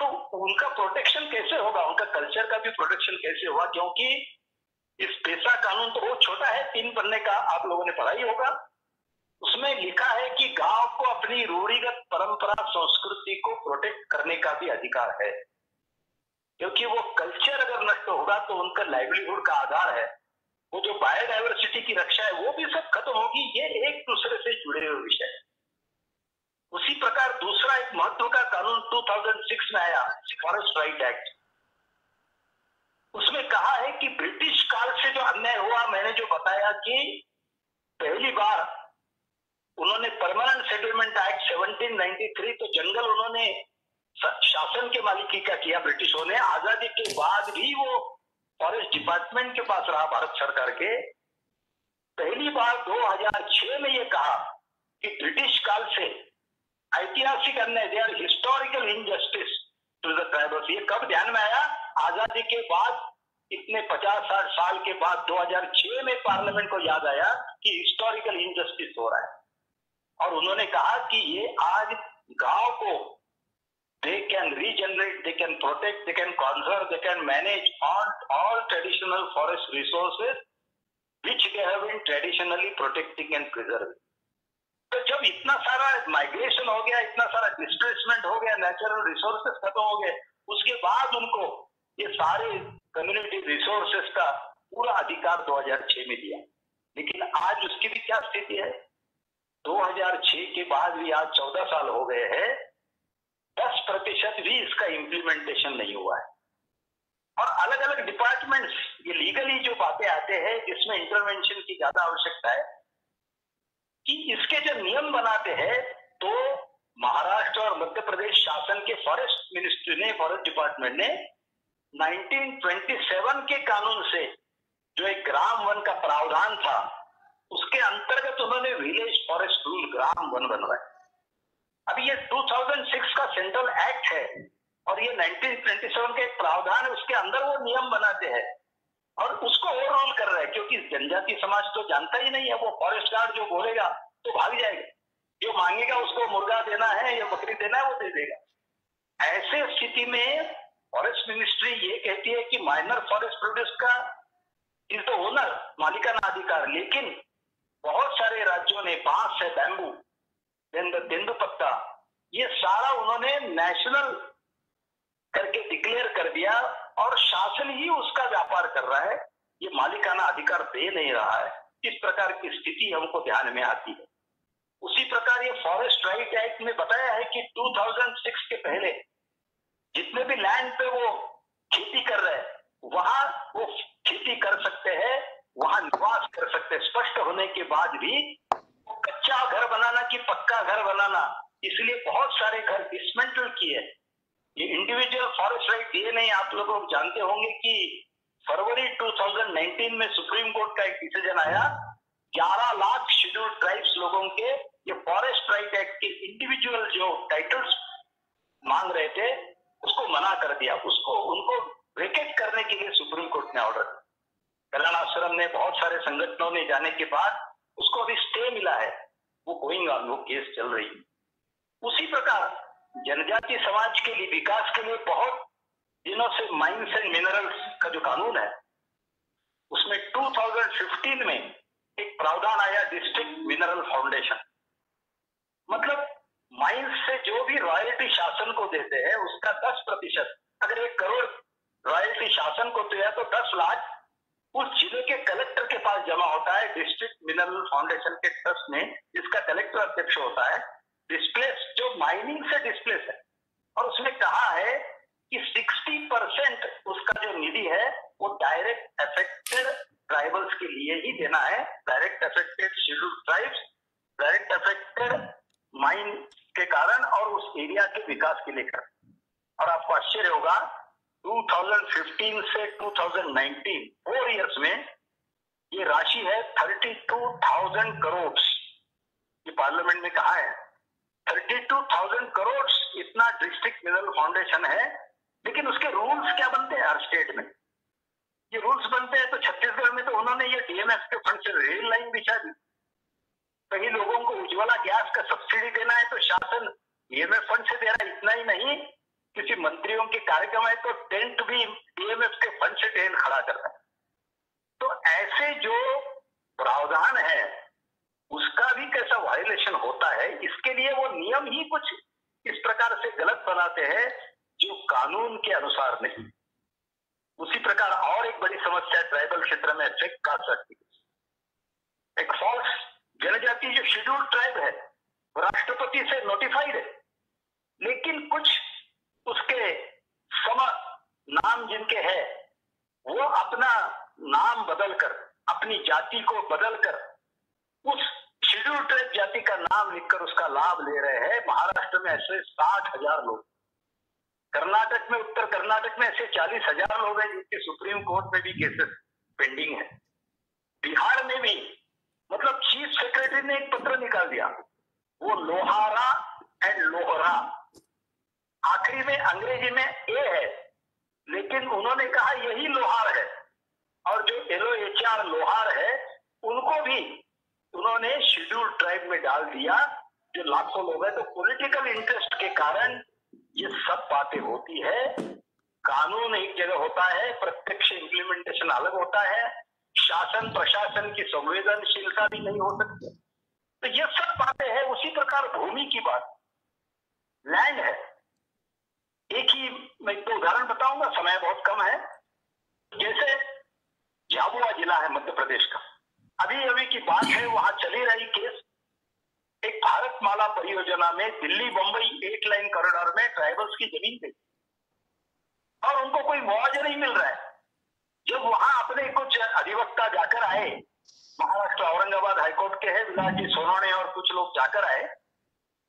तो उनका प्रोटेक्शन कैसे होगा, उनका कल्चर का भी प्रोटेक्शन कैसे होगा, क्योंकि इस पेशा कानून तो बहुत छोटा है, 3 पन्ने का, आप लोगों ने पढ़ा ही होगा। उसमें लिखा है कि गांव को अपनी रूढ़िगत परंपरा, संस्कृति को प्रोटेक्ट करने का भी अधिकार है, क्योंकि वो कल्चर अगर नष्ट होगा तो उनका लाइवलीहुड का आधार है, वो जो बायोडाइवर्सिटी की रक्षा है वो भी सब खत्म होगी। ये एक दूसरे से जुड़े हुए विषय। उसी प्रकार दूसरा एक महत्व का कानून 2006 में आया, फॉरेस्ट राइट एक्ट। उसमें कहा है कि ब्रिटिश काल से जो अन्याय हुआ, मैंने जो बताया कि पहली बार उन्होंने परमानेंट सेटलमेंट एक्ट 1793, तो जंगल उन्होंने शासन के मालिकी का किया ब्रिटिशों ने। आजादी के बाद भी वो फॉरेस्ट डिपार्टमेंट के पास रहा भारत सरकार के। पहली बार 2006 में ये कहा कि ब्रिटिश काल से ऐतिहासिक अन्याय, they are historical injustice to the tribals. ये कब ध्यान में आया? आजादी के बाद, इतने 50-60 साल के बाद 2006 में पार्लियामेंट को याद आया कि हिस्टोरिकल इनजस्टिस हो रहा है, और उन्होंने कहा कि ये आज गांव को they can regenerate, they can protect, they can conserve, they can manage all traditional forest resources which they have been traditionally protecting and preserving. तो जब इतना सारा माइग्रेशन हो गया, इतना सारा डिस्प्लेसमेंट हो गया, नेचुरल रिसोर्सेस खत्म हो गए, उसके बाद उनको ये सारे कम्युनिटी रिसोर्सेस का पूरा अधिकार 2006 में दिया। लेकिन आज उसकी भी क्या स्थिति है? 2006 के बाद भी आज 14 साल हो गए हैं, 10% भी इसका इम्प्लीमेंटेशन नहीं हुआ है। और अलग अलग डिपार्टमेंट्स, ये लीगली जो बातें आते हैं जिसमें इंटरवेंशन की ज्यादा आवश्यकता है, कि इसके जो नियम बनाते हैं, तो महाराष्ट्र और मध्य प्रदेश शासन के फॉरेस्ट मिनिस्ट्री ने, फॉरेस्ट डिपार्टमेंट ने 1927 के कानून से जो एक ग्राम वन का प्रावधान था, उसके अंतर्गत उन्होंने village forest rule gram one बनवाया। अभी ये 2006 का सेंट्रल एक्ट है और ये 1927 का एक प्रावधान है, उसके अंदर वो नियम बनाते हैं और उसको ओवरऑल कर रहा है, क्योंकि जनजाति समाज तो जानता ही नहीं है। वो फॉरेस्ट गार्ड जो बोलेगा तो भाग जाएगा, जो मांगेगा उसको मुर्गा देना है या बकरी देना है वो दे देगा। ऐसे स्थिति में फॉरेस्ट मिनिस्ट्री ये कहती है कि माइनर फॉरेस्ट प्रोड्यूस का इज द ओनर, मालिकाना अधिकार, लेकिन बहुत सारे राज्यों ने बांस है, बैम्बू, तेंदुपत्ता, ये सारा उन्होंने नेशनल करके डिक्लेयर कर दिया और शासन ही उसका व्यापार कर रहा है, ये मालिकाना अधिकार दे नहीं रहा है। इस प्रकार की स्थिति हमको ध्यान में आती है। उसी प्रकार ये फॉरेस्ट राइट एक्ट में बताया है कि 2006 के पहले जितने भी लैंड पे वो खेती कर रहे हैं, वहां वो खेती कर सकते हैं, वहां निवास कर सकते, स्पष्ट होने के बाद भी कच्चा घर बनाना कि पक्का घर बनाना, इसलिए बहुत सारे घर डिसमेंटल किए। ये इंडिविजुअल फॉरेस्ट राइट ये नहीं, आप लोग जानते होंगे कि फरवरी 2019 में सुप्रीम कोर्ट का एक डिसीजन आया, 11 लाख शेड्यूल्ड ट्राइब्स लोगों के ये फॉरेस्ट राइट एक्ट के इंडिविजुअल जो टाइटल्स मांग रहे थे उसको मना कर दिया, उसको उनको वेकेट करने के लिए सुप्रीम कोर्ट ने ऑर्डर। कल्याण आश्रम ने, बहुत सारे संगठनों ने जाने के बाद उसको अभी स्टे मिला है, वो गोइंग ऑन, वो केस चल रही है। उसी प्रकार जनजाति समाज के लिए विकास के लिए बहुत दिनों से माइंस एंड मिनरल्स का जो कानून है उसमें 2015 में एक प्रावधान आया, डिस्ट्रिक्ट मिनरल फाउंडेशन। मतलब माइंस से जो भी रॉयल्टी शासन को देते हैं उसका 10%, अगर 1 करोड़ रॉयल्टी शासन को दिया तो 10 लाख उस जिले के कलेक्टर के पास जमा होता है, डिस्ट्रिक्ट मिनरल फाउंडेशन के ट्रस्ट में, जिसका कलेक्टर अध्यक्ष होता है। डिस्प्लेस जो माइनिंग से डिस्प्लेस है, और उसमें कहा है कि 60% उसका जो निधि है वो डायरेक्ट अफेक्टेड ट्राइबल्स के लिए ही देना है, direct affected scheduled tribes, direct affected mine के कारण और उस एरिया के विकास के लिए कर। और आपको आश्चर्य होगा 2015 से 2019 4 इयर्स में ये राशि है 32,000 करोड़। ये पार्लियामेंट में कहा है 32,000 करोड़ इतना डिस्ट्रिक्ट मिनरल फाउंडेशन है, लेकिन उसके रूल्स क्या बनते हैं हर स्टेट में? ये रूल्स बनते हैं तो छत्तीसगढ़ में तो उन्होंने ये डीएमएफ के फंड से रेल लाइन बिछा दी। कहीं लोगों को उज्ज्वला गैस का सब्सिडी देना है तो शासन डीएमएफ फंड से दे रहा है। इतना ही नहीं, किसी मंत्रियों के कार्यक्रम है तो टेंट भी डीएमएफ के फंड से टेंट खड़ा कर रहा है। तो ऐसे जो प्रावधान है उसका भी कैसा वायलेशन होता है, इसके लिए वो नियम ही कुछ इस प्रकार से गलत बनाते हैं जो कानून के अनुसार नहीं। उसी प्रकार और एक बड़ी समस्या ट्राइबल क्षेत्र में फेक कास्ट सर्टिफिकेट। एक फॉल्स जनजाति जो शेड्यूल्ड ट्राइब है वो राष्ट्रपति से नोटिफाइड है, लेकिन कुछ उसके सम नाम जिनके है वो अपना नाम बदलकर, अपनी जाति को बदलकर उस शेड्यूल्ड ट्राइब जाति का नाम लिखकर उसका लाभ ले रहे हैं। महाराष्ट्र में ऐसे 60,000 लोग, कर्नाटक में, उत्तर कर्नाटक में ऐसे 40,000 लोग हैं जिनके सुप्रीम कोर्ट में भी केसेस पेंडिंग है। बिहार में भी, मतलब चीफ सेक्रेटरी ने एक पत्र निकाल दिया, वो लोहारा एंड लोहरा, आखिरी में अंग्रेजी में ए है, लेकिन उन्होंने कहा यही लोहार है, और जो LOHR लोहार है उनको भी उन्होंने शेड्यूल्ड ट्राइब में डाल दिया, जो लाखों लोग हैं। तो पॉलिटिकल इंटरेस्ट के कारण ये सब बातें होती है। कानून एक जगह होता है, प्रत्यक्ष इंप्लीमेंटेशन अलग होता है, शासन प्रशासन की संवेदनशीलता भी नहीं हो सकती। तो ये सब बातें हैं। उसी प्रकार भूमि की बात, लैंड है। एक ही मैं एक उदाहरण बताऊंगा, समय बहुत कम है। जैसे झाबुआ जिला है मध्य प्रदेश का, अभी की बात है, वहां चली रही केस, एक भारतमाला परियोजना में दिल्ली बंबई 8 लाइन कॉरिडोर में ट्राइबल्स की जमीन थी और उनको कोई मुआवजा नहीं मिल रहा है। जब वहां अपने कुछ अधिवक्ता जाकर आए, महाराष्ट्र औरंगाबाद हाईकोर्ट के हैं विलास जी सोनवणे और कुछ लोग जाकर आए,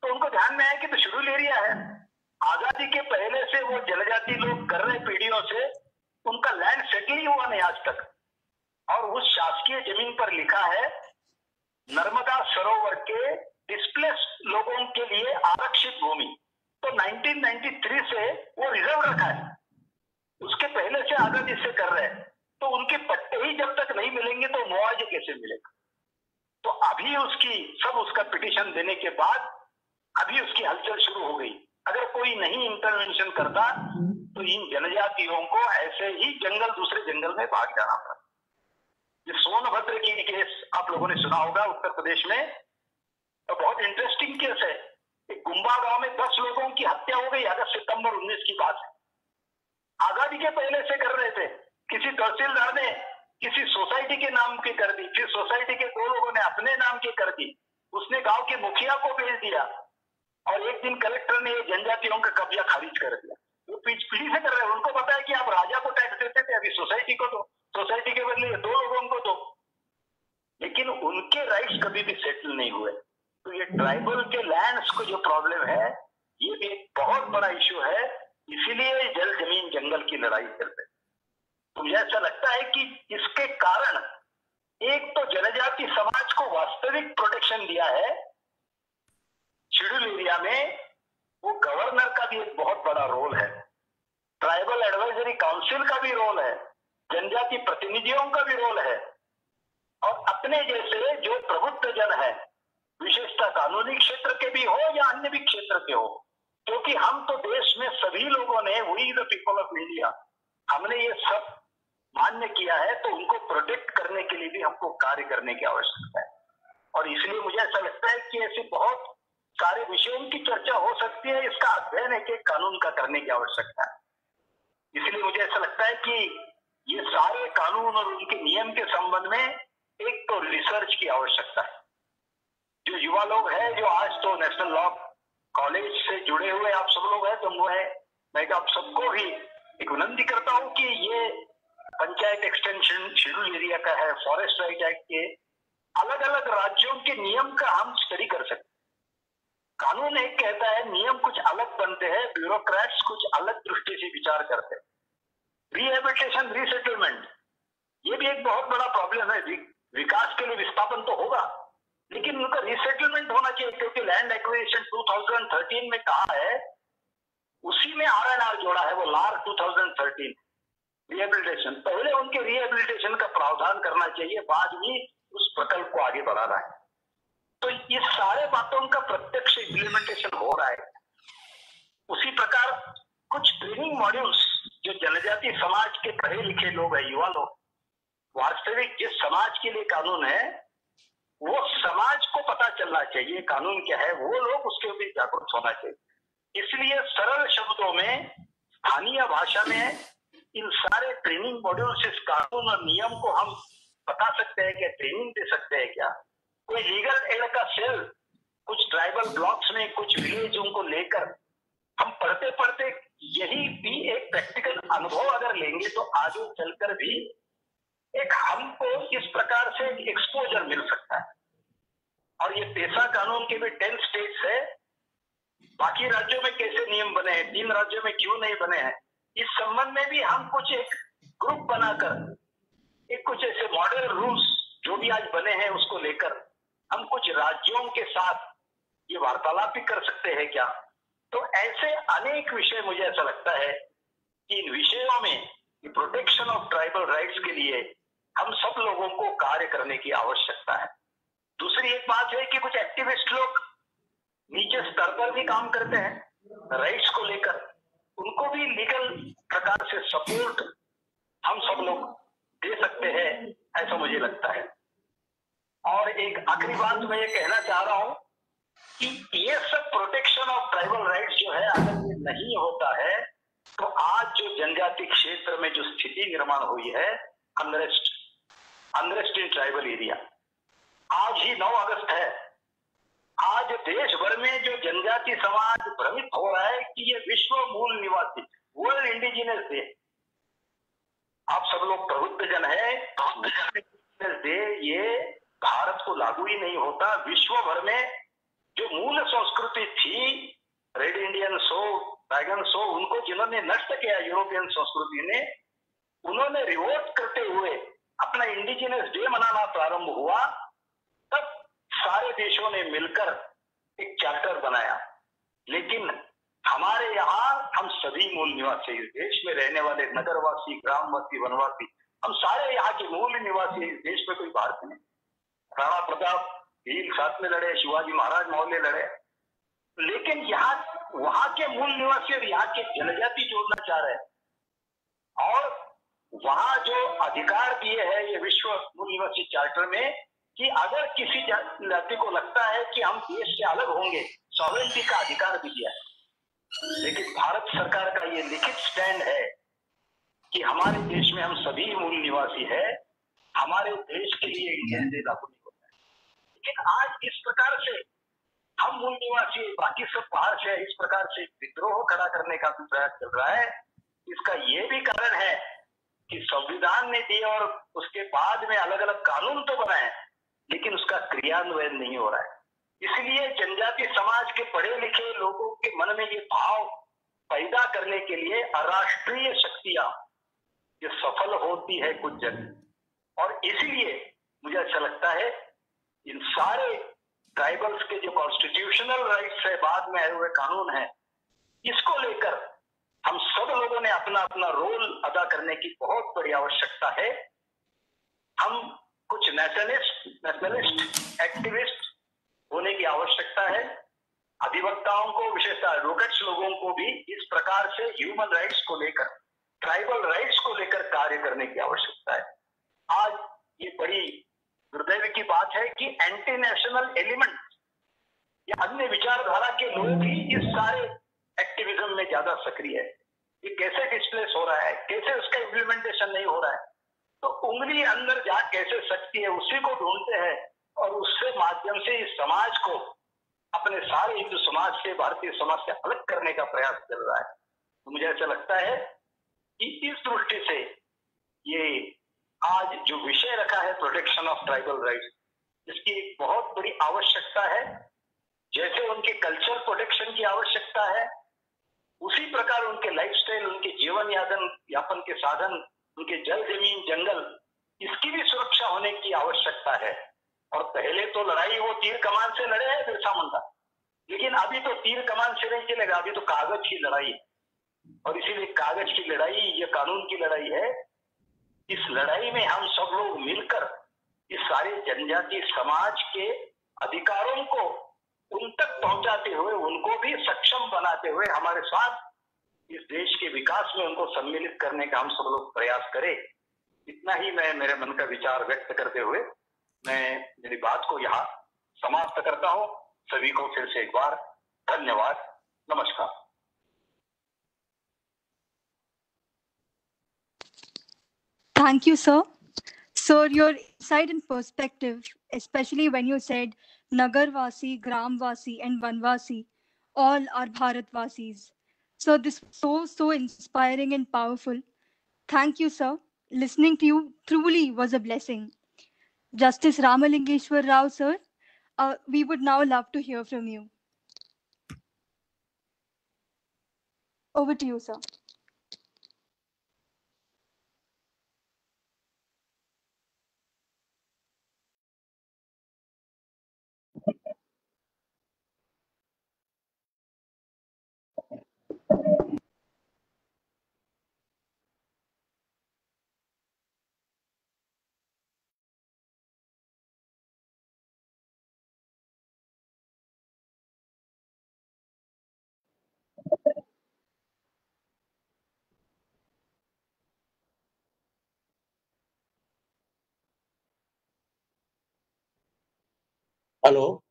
तो उनको ध्यान में आया कि तो शेड्यूल एरिया है, आजादी के पहले से वो जनजाति लोग कर रहे पीढ़ियों से, उनका लैंड सेटल ही हुआ नहीं आज तक। और उस शासकीय जमीन पर लिखा है नर्मदा सरोवर के डिस्प्लेस लोगों के लिए आरक्षित भूमि। तो 1993 से वो रिजर्व रखा है, उसके पहले से आजादी से कर रहे हैं। तो उनके पट्टे ही जब तक नहीं मिलेंगे तो मुआवजे कैसे मिलेगा? तो अभी उसका पिटीशन देने के बाद अभी उसकी हलचल शुरू हो गई। अगर कोई नहीं इंटरवेंशन करता तो इन जनजातियों को ऐसे ही दूसरे जंगल में भाग जाना पड़ा। ये सोनभद्र की केस आप लोगों ने सुना होगा, उत्तर प्रदेश में, तो बहुत इंटरेस्टिंग केस है। एक गुम्बा गांव में 10 लोगों की हत्या हो गई, अगस्त सितंबर 19 की बात है। आजादी के पहले से कर रहे थे, किसी तहसीलदार ने किसी सोसाइटी के नाम की कर दी, फिर सोसाइटी के 2 लोगों ने अपने नाम की कर दी, उसने गांव के मुखिया को भेज दिया और एक दिन कलेक्टर ने जनजातियों का कब्जा खारिज कर दिया। वो पीढ़ी से कर रहे हैं, उनको पता है कि आप राजा को टैक्स देते थे, अभी सोसाइटी को दो, सोसाइटी के बदले 2 लोगों को दो। लेकिन उनके राइट्स कभी भी सेटल नहीं हुए। तो ये ट्राइबल के लैंड्स को जो प्रॉब्लम है, ये भी एक बहुत बड़ा इश्यू है, इसीलिए जल जमीन जंगल की लड़ाई करते हैं। तो मुझे ऐसा लगता है कि इसके कारण एक तो जनजाति समाज को वास्तविक प्रोटेक्शन दिया है शेड्यूल एरिया में, वो गवर्नर का भी एक बहुत बड़ा रोल है, ट्राइबल एडवाइजरी काउंसिल का भी रोल है, जनजाति प्रतिनिधियों का भी रोल है, और अपने जैसे जो प्रबुद्ध जन है, विशेषता कानूनी क्षेत्र के भी हो या अन्य भी क्षेत्र के हो, क्योंकि हम तो देश में सभी लोगों ने, we the people of India, हमने ये सब मान्य किया है, तो उनको प्रोटेक्ट करने के लिए भी हमको कार्य करने की आवश्यकता है। और इसलिए मुझे ऐसा लगता है कि ऐसे बहुत सारे विषयों की चर्चा हो सकती है, इसका अध्ययन एक एक कानून का करने की आवश्यकता है। इसलिए मुझे ऐसा लगता है कि ये सारे कानून और उनके नियम के संबंध में एक तो रिसर्च की आवश्यकता है। जो युवा लोग हैं, जो आज तो नेशनल लॉ कॉलेज से जुड़े हुए आप सब लोग हैं, तो मैं आप सबको भी एक विनती करता हूं कि ये पंचायत एक्सटेंशन शेड्यूल एरिया का है, फॉरेस्ट राइट एक्ट के अलग अलग राज्यों के नियम का हम स्टडी कर सकते हैं। कानून एक कहता है, नियम कुछ अलग बनते हैं, ब्यूरोक्रेट्स कुछ अलग दृष्टि से विचार करते हैं। रिहेबिलिटेशन, रीसेटलमेंट, ये भी एक बहुत बड़ा प्रॉब्लम है। विकास के लिए विस्थापन तो होगा, लेकिन उनका रिसेटलमेंट होना चाहिए, क्योंकि लैंड एक्विजिशन 2013 में कहा है, उसी में RNR जोड़ा है, वो लार 2013 रिहेबिलिटेशन। पहले उनके रिहेबिलिटेशन का प्रावधान करना चाहिए, बाद में उस प्रकल्प को आगे बढ़ाना है। तो इस सारे बातों का प्रत्यक्ष इम्प्लीमेंटेशन हो रहा है। उसी प्रकार कुछ ट्रेनिंग मॉड्यूल्स जो जनजाति समाज के पढ़े लिखे लोग हैं, युवा लोग, वास्तविक जिस समाज के लिए कानून है, वो समाज को पता चलना चाहिए कानून क्या है, वो लोग उसके ऊपर जागरूक होना चाहिए। इसलिए सरल शब्दों में, स्थानीय भाषा में इन सारे ट्रेनिंग मॉड्यूल से इस कानून और नियम को हम बता सकते हैं क्या, ट्रेनिंग दे सकते हैं क्या। कोई लीगल एड का सेल कुछ ट्राइबल ब्लॉक्स में, कुछ विलेजों को लेकर हम पढ़ते पढ़ते यही भी एक प्रैक्टिकल अनुभव अगर लेंगे, तो आगे चलकर भी एक हमको इस प्रकार से एक्सपोजर मिल सकता है। और ये पेशा कानून के भी 10 स्टेट्स है, बाकी राज्यों में कैसे नियम बने हैं, 3 राज्यों में क्यों नहीं बने हैं, इस संबंध में भी हम कुछ एक ग्रुप बनाकर एक कुछ ऐसे मॉडल रूल्स जो भी आज बने हैं उसको लेकर हम कुछ राज्यों के साथ ये वार्तालाप भी कर सकते हैं क्या। तो ऐसे अनेक विषय, मुझे ऐसा लगता है कि इन विषयों में प्रोटेक्शन ऑफ ट्राइबल राइट्स के लिए हम सब लोगों को कार्य करने की आवश्यकता है। दूसरी एक बात है कि कुछ एक्टिविस्ट लोग नीचे स्तर पर भी काम करते हैं राइट्स को लेकर, उनको भी लीगल प्रकार से सपोर्ट हम सब लोग दे सकते हैं, ऐसा मुझे लगता है। और एक आखिरी बात मैं ये कहना चाह रहा हूं कि ये सब प्रोटेक्शन ऑफ ट्राइबल राइट्स जो है, अगर ये नहीं होता है तो आज जो जनजाति क्षेत्र में जो स्थिति निर्माण हुई है, अनरेस्ट इन ट्राइबल एरिया, आज ही 9 अगस्त है, आज देश भर में जो जनजाति समाज भ्रमित हो रहा है कि ये विश्व मूल निवासी, वर्ल्ड इंडिजिनस डे, आप सब लोग प्रबुद्ध जन है, इंडिजिनस डे ये भारत को लागू ही नहीं होता। विश्व भर में जो मूल संस्कृति थी, रेड इंडियंस हो, ड्रैगन्स हो, उनको जिन्होंने नष्ट किया यूरोपियन संस्कृति ने, उन्होंने रिवोल्ट करते हुए अपना इंडिजिनस डे मनाना प्रारंभ हुआ, तब सारे देशों ने मिलकर एक चार्टर बनाया। लेकिन हमारे यहाँ हम सभी मूल निवासी, इस देश में रहने वाले नगरवासी, ग्रामवासी, वनवासी, हम सारे यहाँ के मूल निवासी, इस देश में कोई भारतीय नहीं। राणा प्रताप भील साथ में लड़े, शिवाजी महाराज मौर्य लड़े, लेकिन यहाँ वहां के मूल निवासी और यहाँ के जनजाति जोड़ना चाह रहे हैं। और वहां जो अधिकार दिए हैं ये विश्व मूल निवासी चार्टर में, कि अगर किसी जाति को लगता है कि हम देश से अलग होंगे, सॉवरेनिटी का अधिकार भी दिया है। लेकिन भारत सरकार का ये लिखित स्टैंड है कि हमारे देश में हम सभी मूल निवासी है, हमारे देश के लिए इंडियन डे लागू नहीं होता है। लेकिन आज इस प्रकार से हम मूल निवासी, बाकी सब बाहर से, इस प्रकार से विद्रोह खड़ा करने का भी प्रयास चल रहा है। इसका ये भी कारण है कि संविधान ने दिए और उसके बाद में अलग अलग कानून तो बनाए, लेकिन उसका क्रियान्वयन नहीं हो रहा है। इसलिए जनजाति समाज के पढ़े लिखे लोगों के मन में ये भाव पैदा करने के लिए अराष्ट्रीय शक्तियां ये सफल होती है कुछ जगह, और इसीलिए मुझे अच्छा लगता है इन सारे ट्राइबल्स के जो कॉन्स्टिट्यूशनल राइट्स है, बाद में आए हुए कानून है, इसको लेकर हम सब लोगों ने अपना अपना रोल अदा करने की बहुत बड़ी आवश्यकता है। हम कुछ नेशनलिस्ट एक्टिविस्ट होने की आवश्यकता है। अधिवक्ताओं को, विशेषतः एडवोकेट्स लोगों को भी इस प्रकार से ह्यूमन राइट्स को लेकर, ट्राइबल राइट्स को लेकर कार्य करने की आवश्यकता है। आज ये बड़ी दुर्दैव की बात है कि एंटी नेशनल एलिमेंट या अन्य विचारधारा के लोग ही इस सारे एक्टिविज्म में ज्यादा सक्रिय है। ये कैसे डिस्प्लेस हो रहा है, कैसे उसका इम्प्लीमेंटेशन नहीं हो रहा है, तो उंगली अंदर जा कैसे सकती है उसी को ढूंढते हैं, और उससे माध्यम से इस समाज को अपने सारे हिंदू समाज से, भारतीय समाज से अलग करने का प्रयास चल रहा है। तो मुझे ऐसा लगता है कि इस दृष्टि से ये आज जो विषय रखा है प्रोटेक्शन ऑफ ट्राइबल राइट्स, इसकी एक बहुत बड़ी आवश्यकता है। जैसे उनके कल्चर प्रोटेक्शन की आवश्यकता है, उसी प्रकार उनके लाइफस्टाइल, उनके जीवन यापन के साधन, उनके जल जमीन जंगल, इसकी भी सुरक्षा होने की आवश्यकता है। और पहले तो लड़ाई वो तीर कमान से लड़े हैं बिरसा मुंडा, लेकिन अभी तो तीर कमान से नहीं चलेगा, अभी तो कागज की लड़ाई है। और इसीलिए कागज की लड़ाई, ये कानून की लड़ाई है। इस लड़ाई में हम सब लोग मिलकर इस सारे जनजाति समाज के अधिकारों को उन तक पहुंचाते हुए, उनको भी सक्षम बनाते हुए हमारे साथ इस देश के विकास में उनको सम्मिलित करने का हम सब लोग प्रयास करें। इतना ही मैं मेरे मन का विचार व्यक्त करते हुए मैं मेरी बात को यहाँ समाप्त करता हूँ। सभी को फिर से एक बार धन्यवाद, नमस्कार। Thank you, sir. Sir, your insight and perspective, especially when you said Nagarvasi, Gramvasi, and Vanvasi, all are Bharatvasis. So this was so inspiring and powerful. Thank you, sir. Listening to you truly was a blessing. Justice Ramalingeshwar Rao, sir, we would now love to hear from you. Over to you, sir. Hello.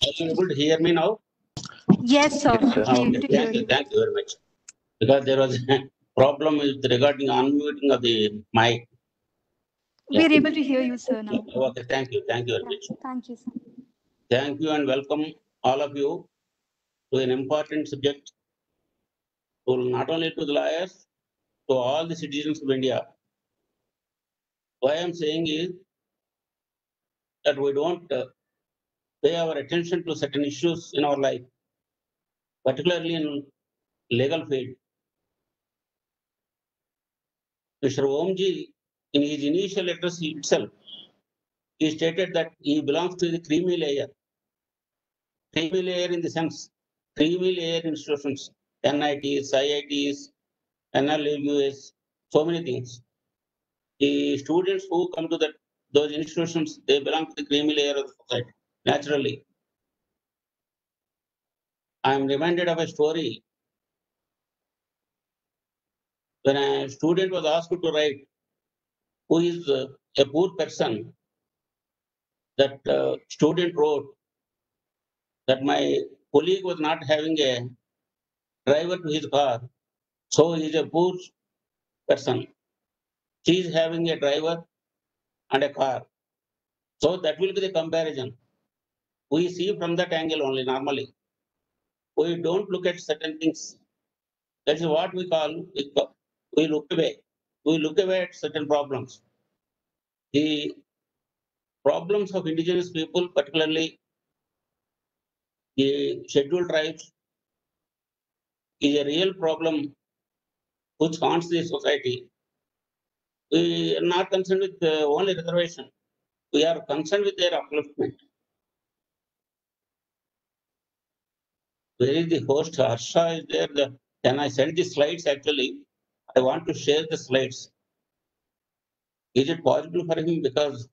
Are you able to hear me now? Yes, sir. Okay, Thank you. thank you very much. Because there was a problem with regarding unmuting of the mic. We're able to hear you, sir, now. Okay, thank you very much. Thank you, sir. Thank you and welcome all of you to an important subject, not only to the lawyers, to all the citizens of India. Why I'm saying is that we don't pay our attention to certain issues in our life, particularly in legal field. Mr. Omji, in his initial address itself, he stated that he belongs to the creamy layer. Creamy layer in the sense, creamy layer institutions, NITs, IITs, NLUS, so many things. The students who come to those institutions, they belong to the creamy layer of the society, naturally. I am reminded of a story when a student was asked to write who is a poor person. That student wrote that my colleague was not having a driver to his car, so he is a poor person. She is having a driver and a car. So that will be the comparison. We see from that angle only normally. We don't look at certain things. That is what we call, we look away. We look away at certain problems. The problems of indigenous people, particularly the scheduled tribes, is a real problem which haunts the society. We are not concerned with only reservation. We are concerned with their upliftment. Where is the host? Harsha is there. Can I send the slides actually? I want to share the slides. Is it possible for him? Because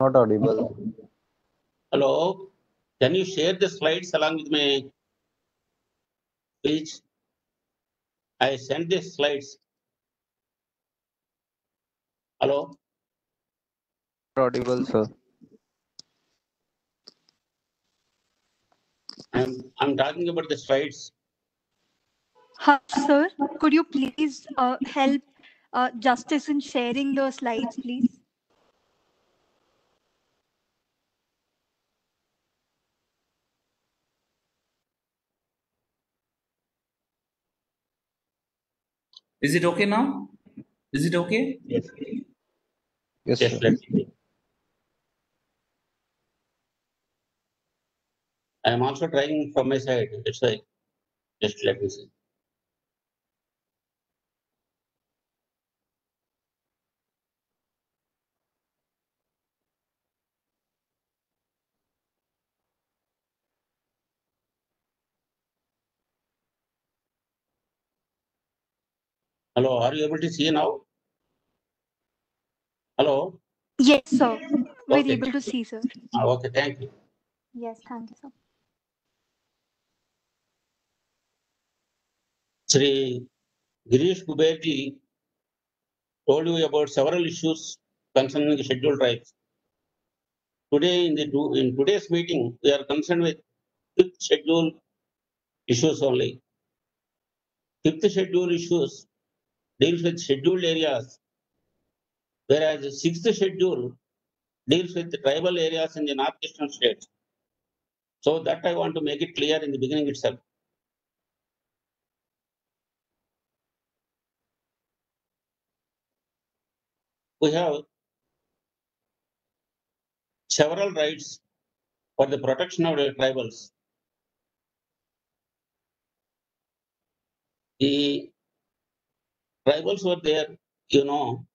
Not audible. hello, can you share the slides along with my speech? I sent the slides. Hello, Not audible, sir. I'm talking about the slides. Hi, sir. Could you please help Justice in sharing the slides, please? Is it okay now? Is it okay? Yes, Yes, yes, sir. let's see. I am also trying from my side. That's why. Just let me see. Hello, are you able to see now? Hello. Yes, sir. We're Okay. able to see, sir. Okay, thank you. Yes, thank you, sir. Sri Girish Kuberji told you about several issues concerning the scheduled tribes. Today, in today's meeting, we are concerned with fifth schedule issues only. Fifth schedule issues deals with scheduled areas, whereas the sixth schedule deals with the tribal areas in the northeastern states. So that I want to make it clear in the beginning itself. We have several rights for the protection of the tribals. The tribals were there, you know,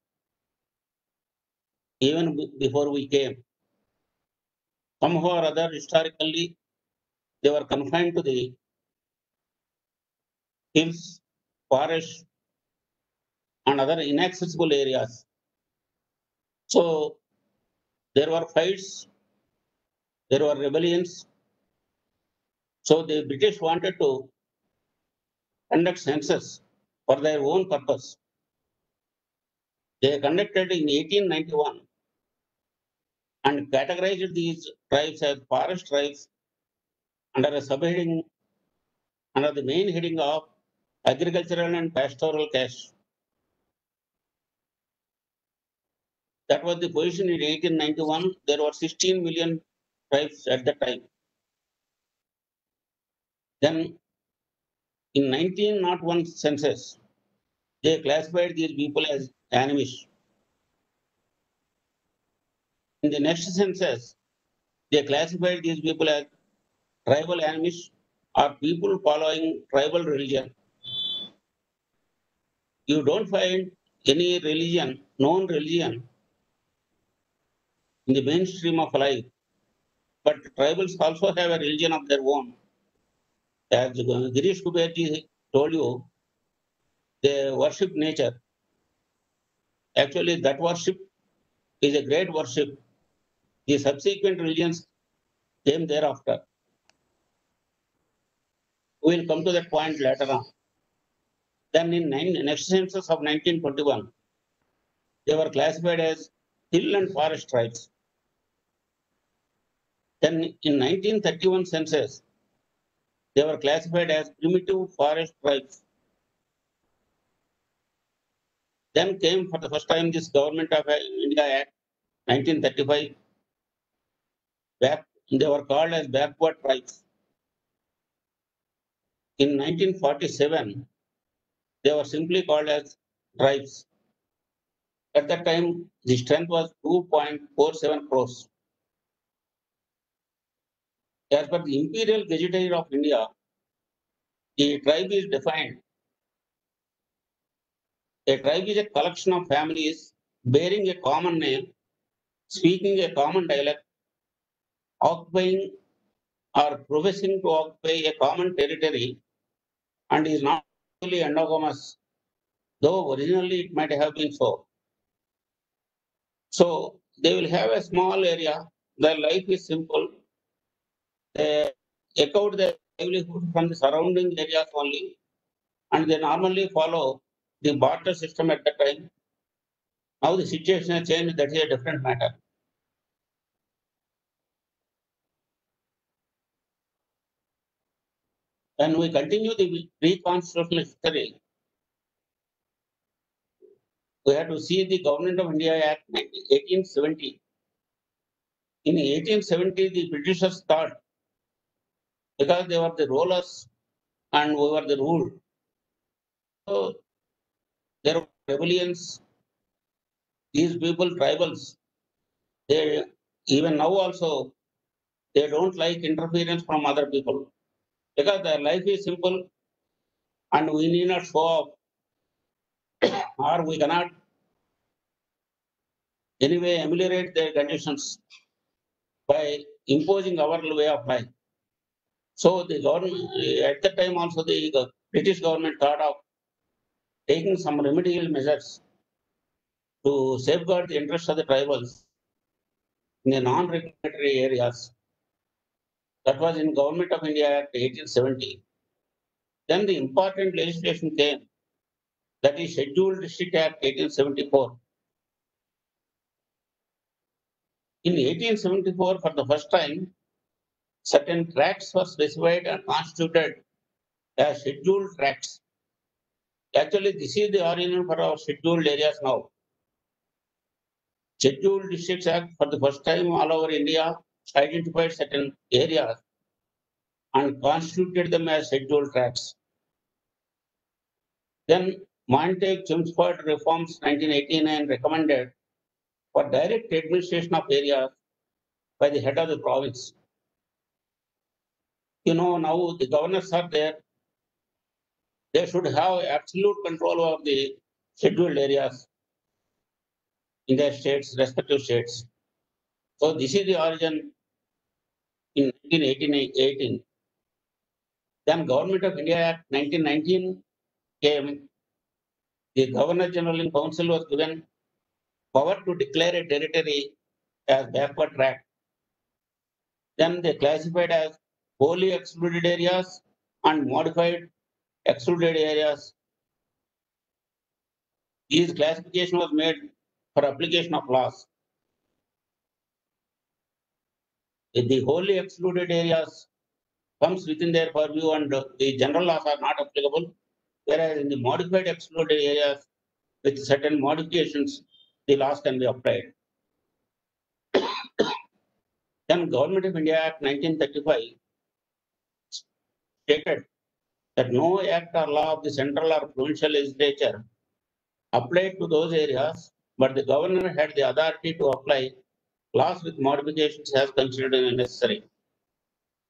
even before we came. Somehow or other, historically, they were confined to the hills, forests, and other inaccessible areas. So there were fights, there were rebellions. So the British wanted to conduct census for their own purpose. They conducted in 1891 and categorized these tribes as forest tribes under a subheading, under the main heading of agricultural and pastoral caste. That was the position in 1891. There were 16 million tribes at that time. Then in 1901 census, they classified these people as animists. In the next census, they classified these people as tribal animists or people following tribal religion. You don't find any religion, known religion, in the mainstream of life, but tribals also have a religion of their own. As Girish Kuberji told you, they worship nature. Actually, that worship is a great worship. The subsequent religions came thereafter. We will come to that point later on. Then in next census of 1921, they were classified as hill and forest tribes. Then in 1931 census, they were classified as primitive forest tribes. Then came for the first time this Government of India Act 1935. They were called as backward tribes. In 1947, they were simply called as tribes. At that time, the strength was 2.47 crores. As per the Imperial Gazetteer of India, the tribe is defined. A tribe is a collection of families bearing a common name, speaking a common dialect, occupying or professing to occupy a common territory, and is not fully endogamous, though originally it might have been so. So they will have a small area, their life is simple, they take out their livelihood from the surrounding areas only, and they normally follow the barter system at that time. Now the situation has changed, that is a different matter. When we continue the pre-constitutional history, we have to see the Government of India Act 1870. In 1870, the Britishers thought, because they were the rulers and we were the ruled, so there were rebellions. These people, tribals, they even now also they don't like interference from other people because their life is simple and we need not show off or we cannot anyway ameliorate their conditions by imposing our way of life. So the government at that time also the British government thought of taking some remedial measures to safeguard the interests of the tribals in the non-regulatory areas. That was in Government of India Act 1870. Then the important legislation came, that is Scheduled District Act 1874. In 1874, for the first time, certain tracts were specified and constituted as scheduled tracts. Actually, this is the origin for our scheduled areas now. Scheduled Districts Act, for the first time all over India, identified certain areas and constituted them as scheduled tracts. Then Montague-Chelmsford Reforms 1989 recommended for direct administration of areas by the head of the province. Now the governors are there. They should have absolute control of the scheduled areas in their states, respective states. So this is the origin in 1918. Then Government of India Act 1919 came. The Governor General in Council was given power to declare a territory as backward tract. Then they classified as wholly excluded areas and modified excluded areas. This classification was made for application of laws. The wholly excluded areas comes within their purview and the general laws are not applicable, whereas in the modified excluded areas with certain modifications, the laws can be applied. Then Government of India Act 1935 stated that no act or law of the central or provincial legislature applied to those areas, but the governor had the authority to apply laws with modifications as considered necessary.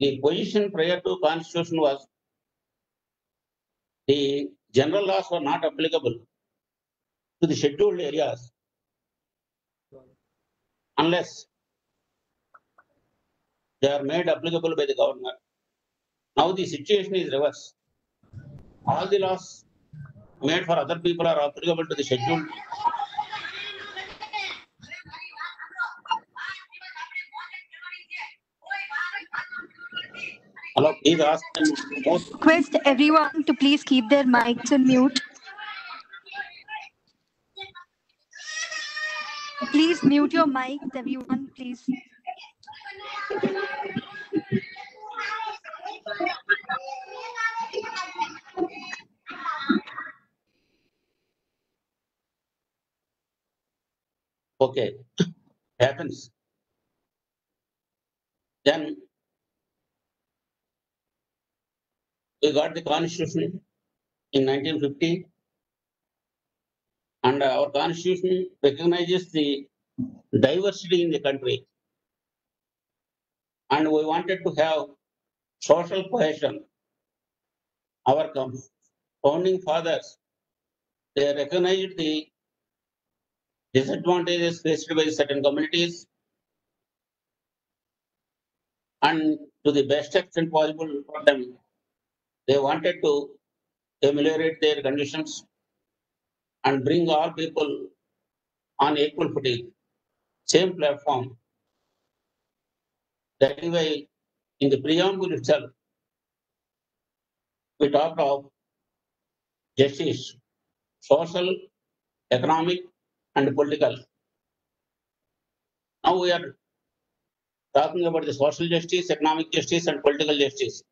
The position prior to Constitution was the general laws were not applicable to the scheduled areas unless they are made applicable by the governor. Now the situation is reverse. All the laws made for other people are applicable to the scheduled. Hello, please ask them most. Request everyone to please keep their mics on mute. Please mute your mics, everyone, please. Okay, happens. Then we got the Constitution in 1950. And our constitution recognizes the diversity in the country. And we wanted to have social cohesion. Our founding fathers, they recognized the disadvantages faced by certain communities, and to the best extent possible for them, they wanted to ameliorate their conditions and bring all people on equal footing, same platform. That is why in the preamble itself, we talked of justice, social, economic, and political. Now we are talking about the social justice, economic justice, and political justice.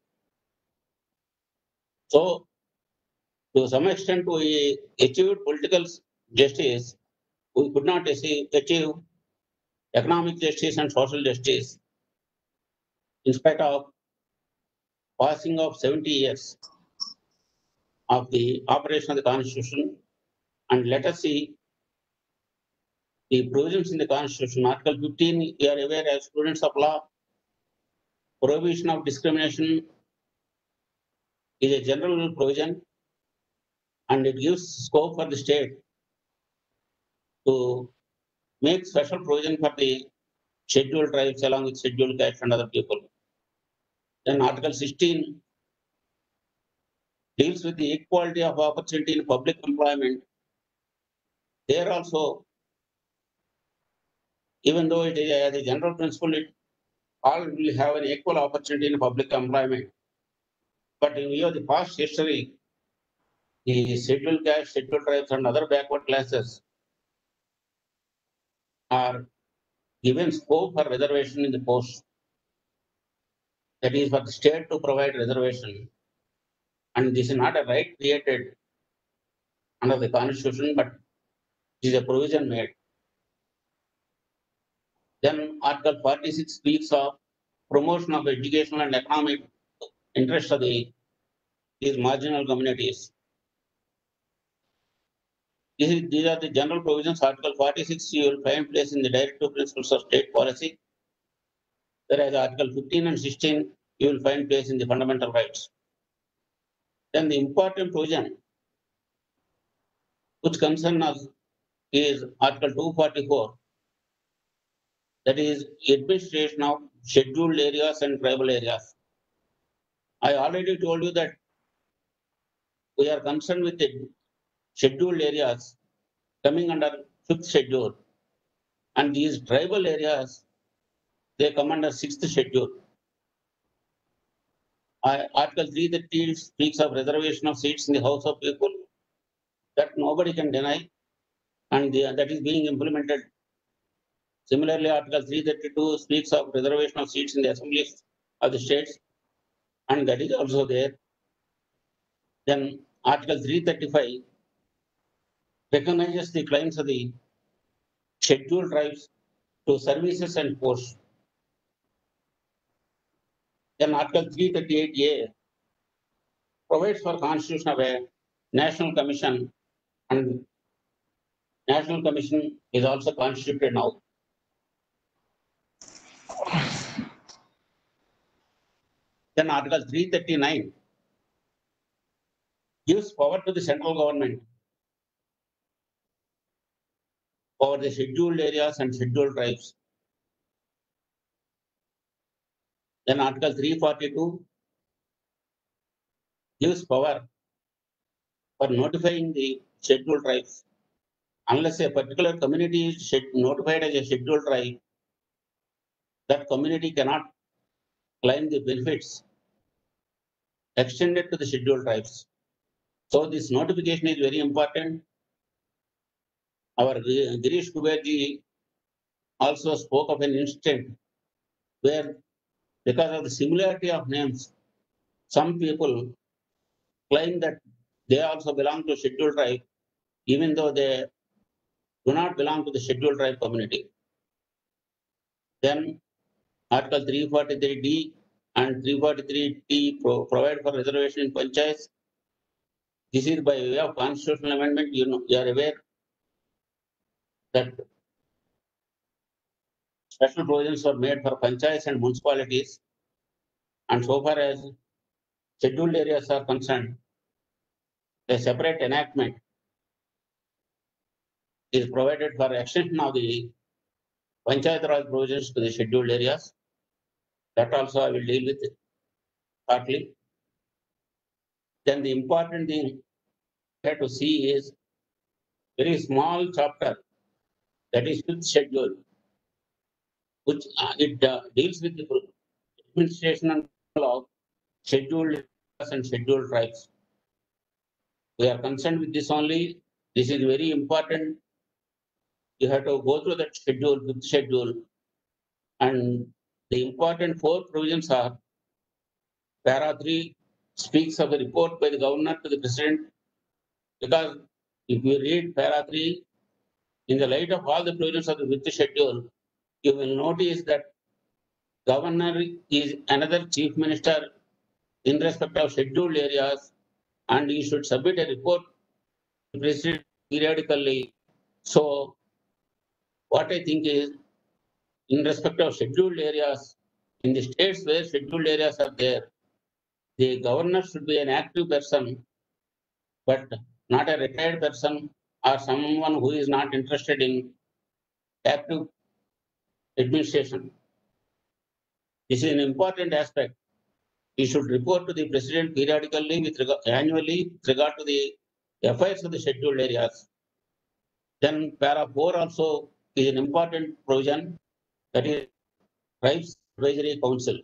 So, to some extent, we achieved political justice. We could not achieve economic justice and social justice in spite of passing of 70 years of the operation of the Constitution. And let us see the provisions in the Constitution. Article 15, you are aware as students of law, prohibition of discrimination is a general provision, and it gives scope for the state to make special provision for the scheduled tribes along with scheduled castes and other people. Then Article 16 deals with the equality of opportunity in public employment. There also, even though it is a general principle, it all will have an equal opportunity in public employment. But in view of the past history, the scheduled caste, scheduled tribes, and other backward classes are given scope for reservation in the post. That is for the state to provide reservation. And this is not a right created under the Constitution, but it is a provision made. Then Article 46 speaks of promotion of educational and economic interests of these marginal communities. These are the general provisions. Article 46, you will find place in the directive principles of state policy. Whereas Article 15 and 16, you will find place in the fundamental rights. Then the important provision which concerns us is Article 244, that is administration of scheduled areas and tribal areas. I already told you that we are concerned with the scheduled areas coming under 5th schedule, and these tribal areas, they come under 6th schedule. Article 330 speaks of reservation of seats in the House of People that nobody can deny, and that is being implemented. Similarly, Article 332 speaks of reservation of seats in the assemblies of the states, and that is also there. Then Article 335 recognizes the claims of the scheduled tribes to services and posts. Then Article 338A provides for constitution of a national commission, and national commission is also constituted now. Then Article 339 gives power to the central government over the scheduled areas and scheduled tribes. Then Article 342 gives power for notifying the scheduled tribes. Unless a particular community is notified as a scheduled tribe, that community cannot claim the benefits extended to the scheduled tribes. So this notification is very important. Our Girish Kuberji also spoke of an incident where, because of the similarity of names, some people claim that they also belong to scheduled tribe, even though they do not belong to the scheduled tribe community. Then Article 343D and 343T provide for reservation in panchayats. This is by way of constitutional amendment. You are aware that special provisions were made for panchayats and municipalities, and so far as scheduled areas are concerned, a separate enactment is provided for extension of the Panchayat Raj provisions to the scheduled areas. That also I will deal with partly. Then the important thing we have to see is very small chapter, that is fifth schedule, which deals with the administration and of scheduled areas and scheduled tribes. We are concerned with this only. This is very important. You have to go through that schedule, fifth schedule, and the important four provisions are: Para 3 speaks of a report by the governor to the president, because if you read Para 3 in the light of all the provisions of the fifth schedule, you will notice that governor is another chief minister in respect of scheduled areas, and he should submit a report to the president periodically. So what I think is, in respect of scheduled areas, in the states where scheduled areas are there, the governor should be an active person, but not a retired person or someone who is not interested in active administration. This is an important aspect. He should report to the president periodically, annually, with regard to the affairs of the scheduled areas. Then Para 4 also is an important provision, that is Tribes Advisory Council.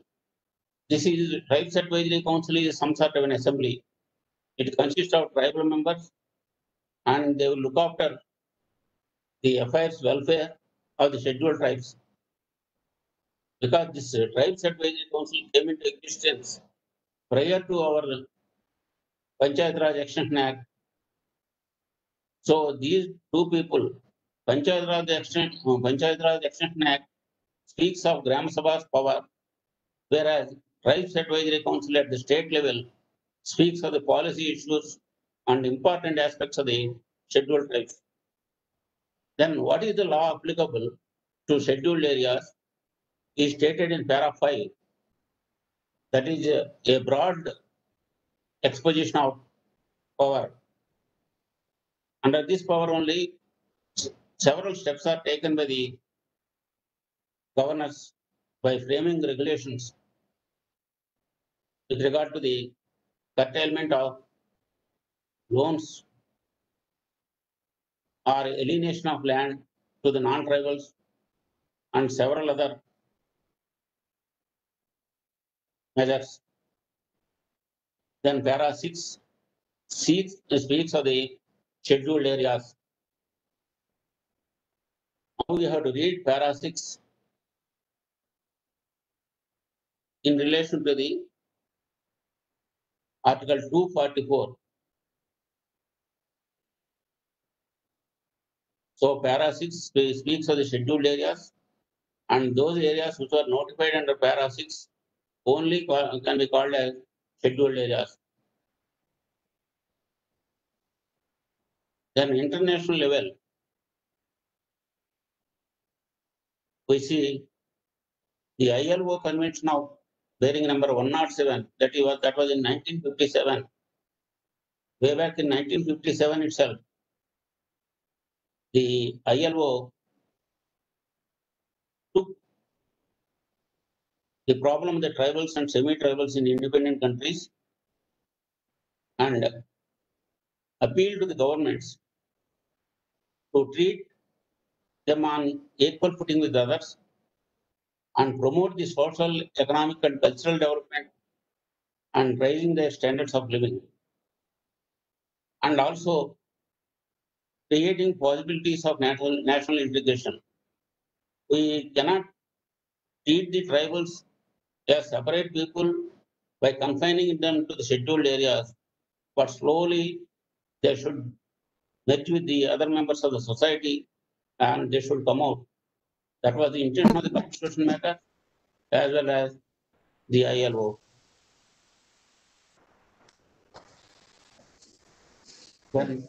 This is Tribes Advisory Council is some sort of an assembly. It consists of tribal members, and they will look after the affairs, welfare of the scheduled tribes. Because this Tribes Advisory Council came into existence prior to our Panchayat Raj Extension Act. So these two people, Panchayat Raj Extension Act speaks of Gram Sabha's power, whereas Tribes Advisory Council at the state level speaks of the policy issues and important aspects of the scheduled tribes. Then what is the law applicable to scheduled areas is stated in Para 5. That is a broad exposition of power. Under this power only, several steps are taken by the governors by framing regulations with regard to the curtailment of loans or alienation of land to the non-tribals and several other measures. Then Para 6 speaks of the scheduled areas. Now we have to read Para 6 in relation to the Article 244. So Para 6 speaks of the scheduled areas, and those areas which are notified under Para 6 only can be called as scheduled areas. Then international level, we see the ILO Convention of bearing number 107, that was in 1957. Way back in 1957 itself, the ILO took the problem of the tribals and semi-tribals in independent countries and appealed to the governments to treat them on equal footing with others and promote the social, economic, and cultural development and raising their standards of living. And also creating possibilities of national integration. We cannot treat the tribals as separate people by confining them to the scheduled areas, but slowly they should merge with the other members of the society and they should come out. That was the intention of the constitution matter as well as the ILO. Then,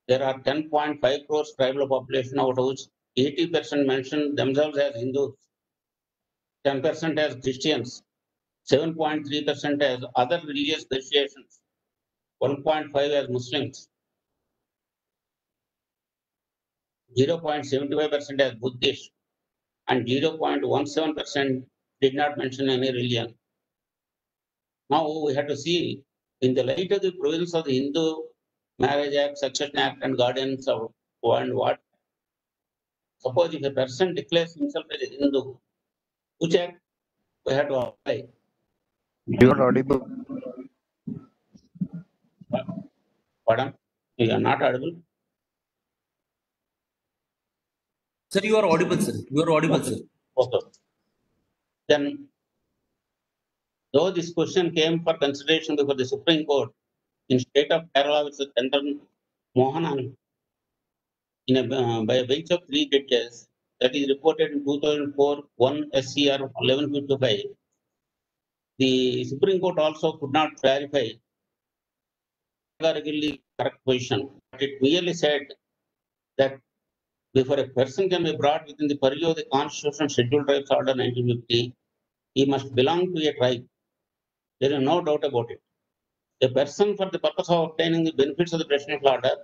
there are 10.5 crores tribal population, out of which 80% mention themselves as Hindus, 10% as Christians, 7.3% as other religious associations, 1.5 as Muslims, 0.75% as Buddhist, and 0.17% did not mention any religion. Now we have to see, in the light of the provisions of the Hindu Marriage Act, Succession Act, and Guardians of and what, suppose if a person declares himself as a Hindu, which act we have to apply? You are audible. Pardon? You are not audible. Sir, you are audible, sir. You are audible, sir. Okay. Then, though this question came for consideration before the Supreme Court in state of Kerala with Chandan Mohanan in by a bench of 3 judges, that is reported in 2004, 1 SCR 1155, the Supreme Court also could not clarify categorically correct position, but it merely said that before a person can be brought within the purview of the Constitution Scheduled Tribes Order 1950, he must belong to a tribe. There is no doubt about it. A person, for the purpose of obtaining the benefits of the presidential order,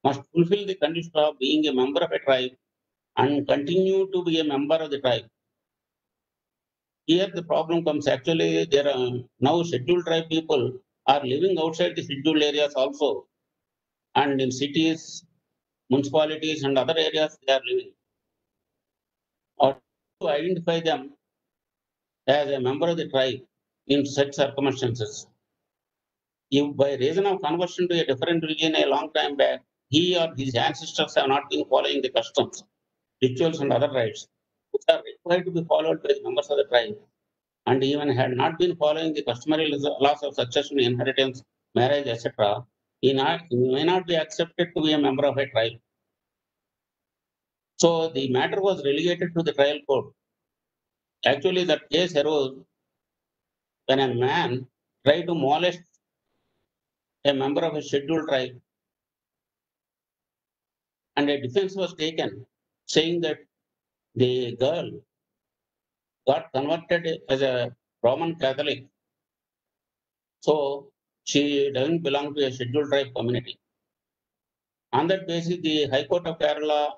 must fulfill the condition of being a member of a tribe and continue to be a member of the tribe. Here the problem comes, actually there are now scheduled tribe people are living outside the scheduled areas also, and in cities, municipalities and other areas they are living. Or to identify them as a member of the tribe in such circumstances. If by reason of conversion to a different religion a long time back, he or his ancestors have not been following the customs, rituals and other rites, which are required to be followed by the members of the tribe, and even had not been following the customary laws of succession, inheritance, marriage, etc., he may not be accepted to be a member of a tribe. So the matter was relegated to the trial court. Actually, that case arose when a man tried to molest a member of a scheduled tribe, and a defense was taken saying that the girl got converted as a Roman Catholic, so she doesn't belong to a scheduled tribe community. On that basis, the High Court of Kerala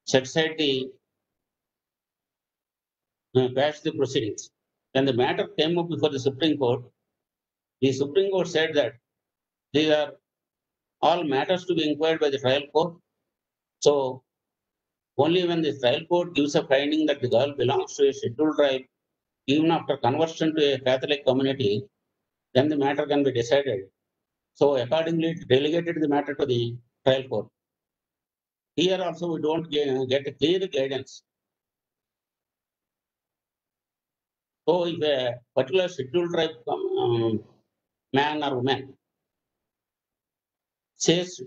set aside the quashed the proceedings. When the matter came up before the Supreme Court said that these are all matters to be inquired by the trial court. So only when the trial court gives a finding that the girl belongs to a scheduled tribe, even after conversion to a Catholic community, then the matter can be decided. So accordingly, it delegated the matter to the trial court. Here also we don't get a clear guidance. So if a particular scheduled tribe man or woman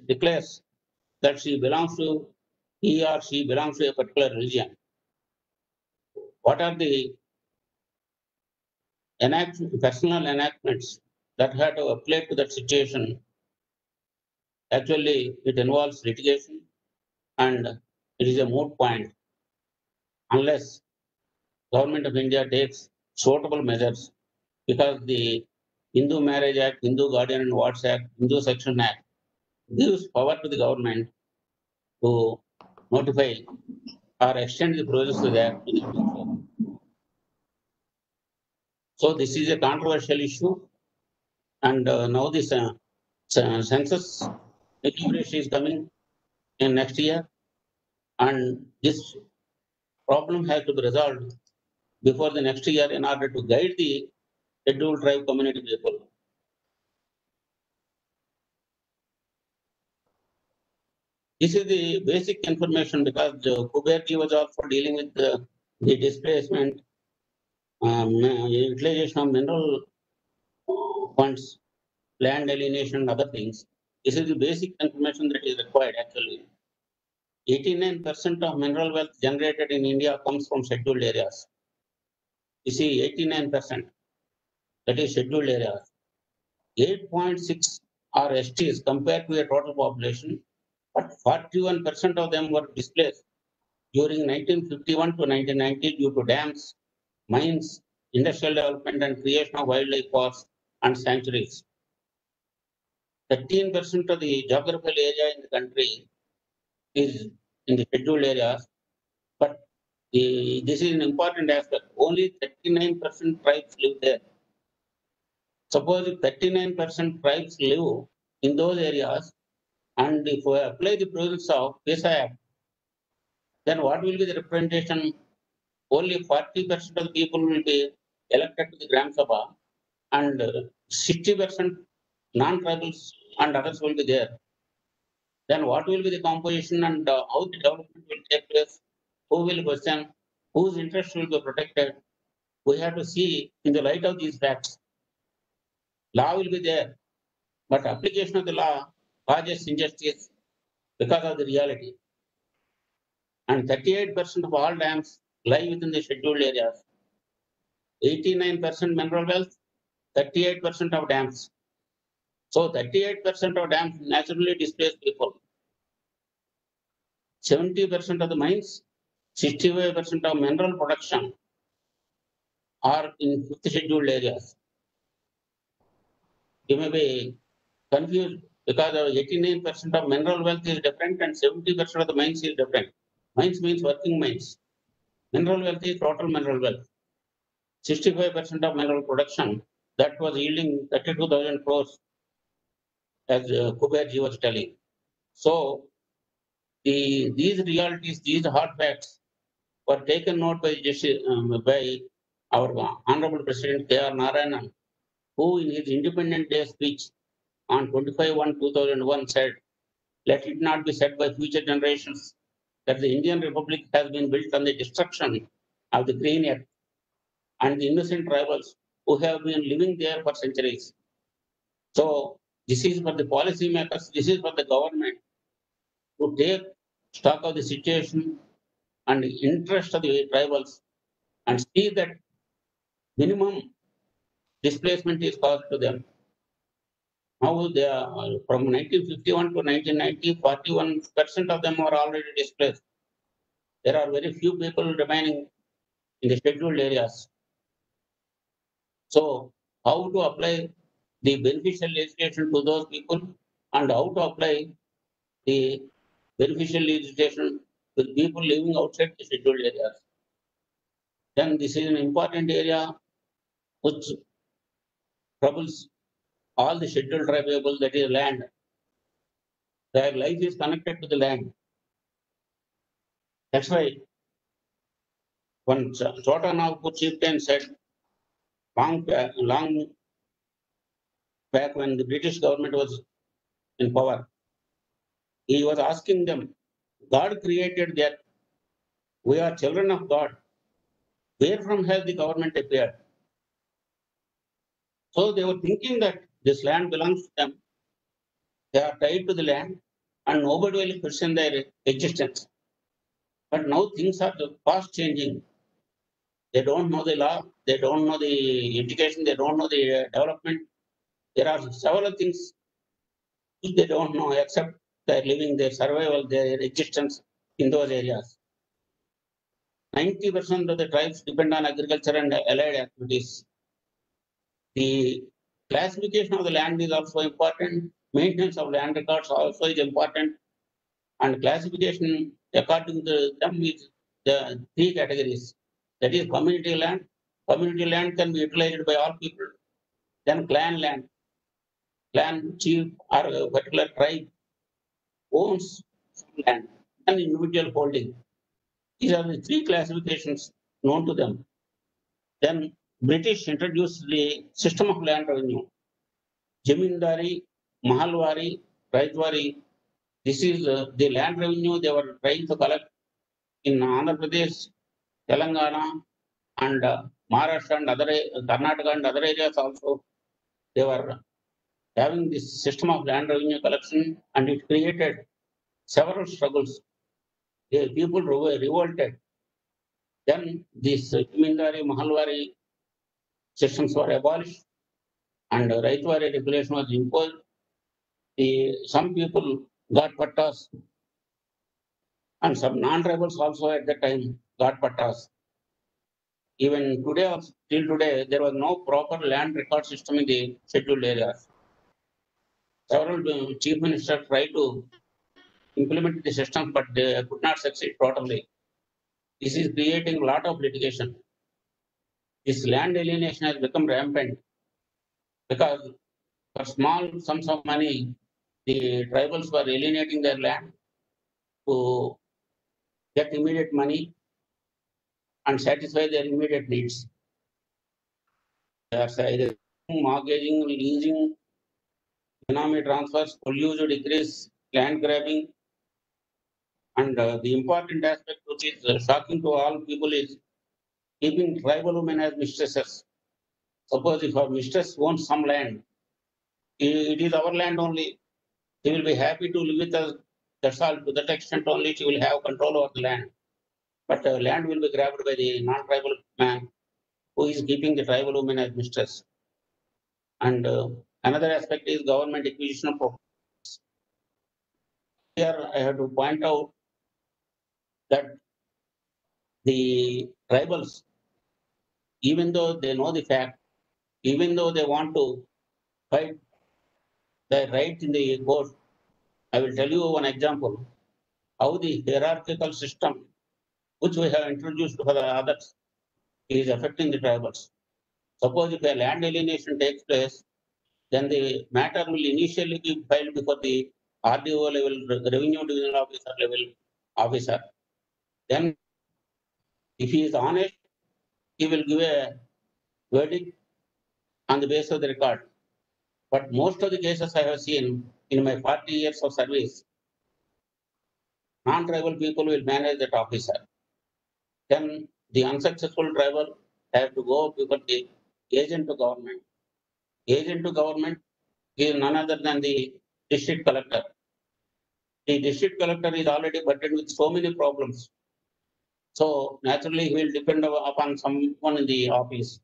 declares that he or she belongs to a particular religion, what are the personal enactments that have to apply to that situation? Actually, it involves litigation, and it is a moot point unless Government of India takes suitable measures, because the Hindu Marriage Act, Hindu Guardian and Wards Act, Hindu Succession Act gives power to the government to notify or extend the provisions of the act to the future. So this is a controversial issue, and now this census enumeration is coming in next year, and this problem has to be resolved before the next year in order to guide the scheduled tribe community people. This is the basic information, because Kuberji was also dealing with the displacement, utilization of mineral funds, land alienation, and other things. This is the basic information that is required actually. 89% of mineral wealth generated in India comes from scheduled areas. You see, 89%, that is scheduled areas. 8.6 are STs compared to a total population, but 41% of them were displaced during 1951 to 1990 due to dams, mines, industrial development, and creation of wildlife parks and sanctuaries. 13% of the geographical area in the country is in the scheduled areas, but this is an important aspect. Only 39% tribes live there. Suppose if 39% tribes live in those areas, and if we apply the provisions of PISA Act, then what will be the representation? Only 40% of the people will be elected to the Gram Sabha, and 60% non-tribals and others will be there. Then what will be the composition and how the development will take place? Who will question? Whose interest will be protected? We have to see in the light of these facts. Law will be there, but application of the law causes injustice because of the reality. And 38% of all dams lie within the scheduled areas. 89% mineral wealth, 38% of dams. So 38% of dams naturally displace people. 70% of the mines, 65% of mineral production are in fifth scheduled areas. You may be confused because 89% of mineral wealth is different and 70% of the mines is different. Mines means working mines. Mineral wealth is total mineral wealth. 65% of mineral production that was yielding 32,000 crores, as Kuberji was telling. So these realities, these hard facts were taken note by our Honorable President K.R. Narayanan, who in his Independence Day speech on 25/1/2001 said, "Let it not be said by future generations that the Indian Republic has been built on the destruction of the Green Earth and the innocent tribals who have been living there for centuries." So this is for the policymakers, this is for the government to take stock of the situation and the interest of the tribals and see that minimum displacement is caused to them. Now they are from 1951 to 1990, 41% of them are already displaced. There are very few people remaining in the scheduled areas. So how to apply the beneficial legislation to those people and how to apply the beneficial legislation with people living outside the scheduled areas. Then this is an important area which troubles all the scheduled tribe people, that is land. Their life is connected to the land. That's why one Chota Nagpur chieftain said long back when the British government was in power, he was asking them, God created that we are children of God. Where from has the government appeared? So they were thinking that this land belongs to them. They are tied to the land and nobody will question their existence. But now things are fast changing. They don't know the law, they don't know the education, they don't know the development. There are several things which they don't know except their living, their survival, their existence in those areas. 90% of the tribes depend on agriculture and allied activities. The classification of the land is also important. Maintenance of land records also is important. And classification according to them is the three categories. That is community land. Community land can be utilized by all people. Then clan land. Clan chief or a particular tribe owns land and individual holding. These are the three classifications known to them. Then British introduced the system of land revenue. Jamindari, Mahalwari, Raitwari. This is the land revenue they were trying to collect in Andhra Pradesh, Telangana, and Maharashtra and Karnataka and other areas also. They were having this system of land revenue collection, and it created several struggles. The people revolted. Then these Jamindari, Mahalwari systems were abolished, and Raitwari regulation was imposed. Some people got pattas, and some non-tribals also at that time got pattas. Even today, till today, there was no proper land record system in the scheduled areas. Several chief ministers tried to implement the system, but they could not succeed totally. This is creating a lot of litigation. This land alienation has become rampant because for small sums of money, the tribals were alienating their land to get immediate money and satisfy their immediate needs. They are either mortgaging, leasing, economic transfers, pollute, decrease, land grabbing. And the important aspect which is shocking to all people is keeping tribal women as mistresses. Suppose if our mistress owns some land, it is our land only. She will be happy to live with us. That's all. To that extent only, she will have control over the land. But land will be grabbed by the non-tribal man who is keeping the tribal woman as mistress. And another aspect is government acquisition of property. Here I have to point out that the tribals, even though they know the fact, even though they want to fight their right in the court, I will tell you one example how the hierarchical system which we have introduced for the others is affecting the tribals. Suppose if a land alienation takes place, then the matter will initially be filed before the RDO level, revenue division officer level officer. Then, if he is honest, he will give a verdict on the basis of the record. But most of the cases I have seen in my 40 years of service, non-tribal people will manage that officer. Then the unsuccessful tribal have to go before the agent to government. Agent to government is none other than the district collector. The district collector is already burdened with so many problems. So naturally, he will depend upon someone in the office.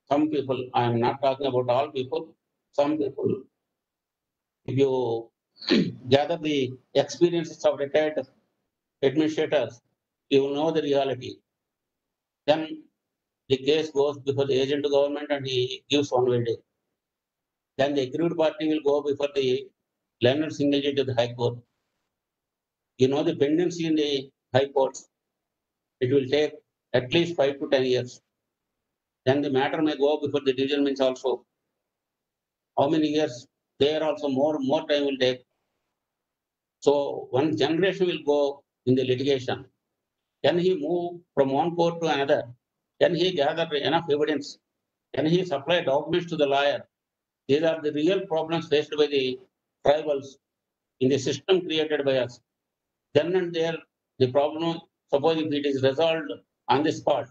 Some people, I am not talking about all people, some people. If you gather the experiences of retired administrators, you will know the reality. Then the case goes before the agent of government and he gives one verdict. Then the aggrieved party will go before the learned single judge of the High Court. You know the pendency in the High Courts, it will take at least 5 to 10 years. Then the matter may go before the division bench also. How many years? There also more time will take. So one generation will go in the litigation. Can he move from one court to another? Can he gather enough evidence? Can he supply documents to the lawyer? These are the real problems faced by the tribals in the system created by us. Then and there, the problem, suppose if it is resolved on the spot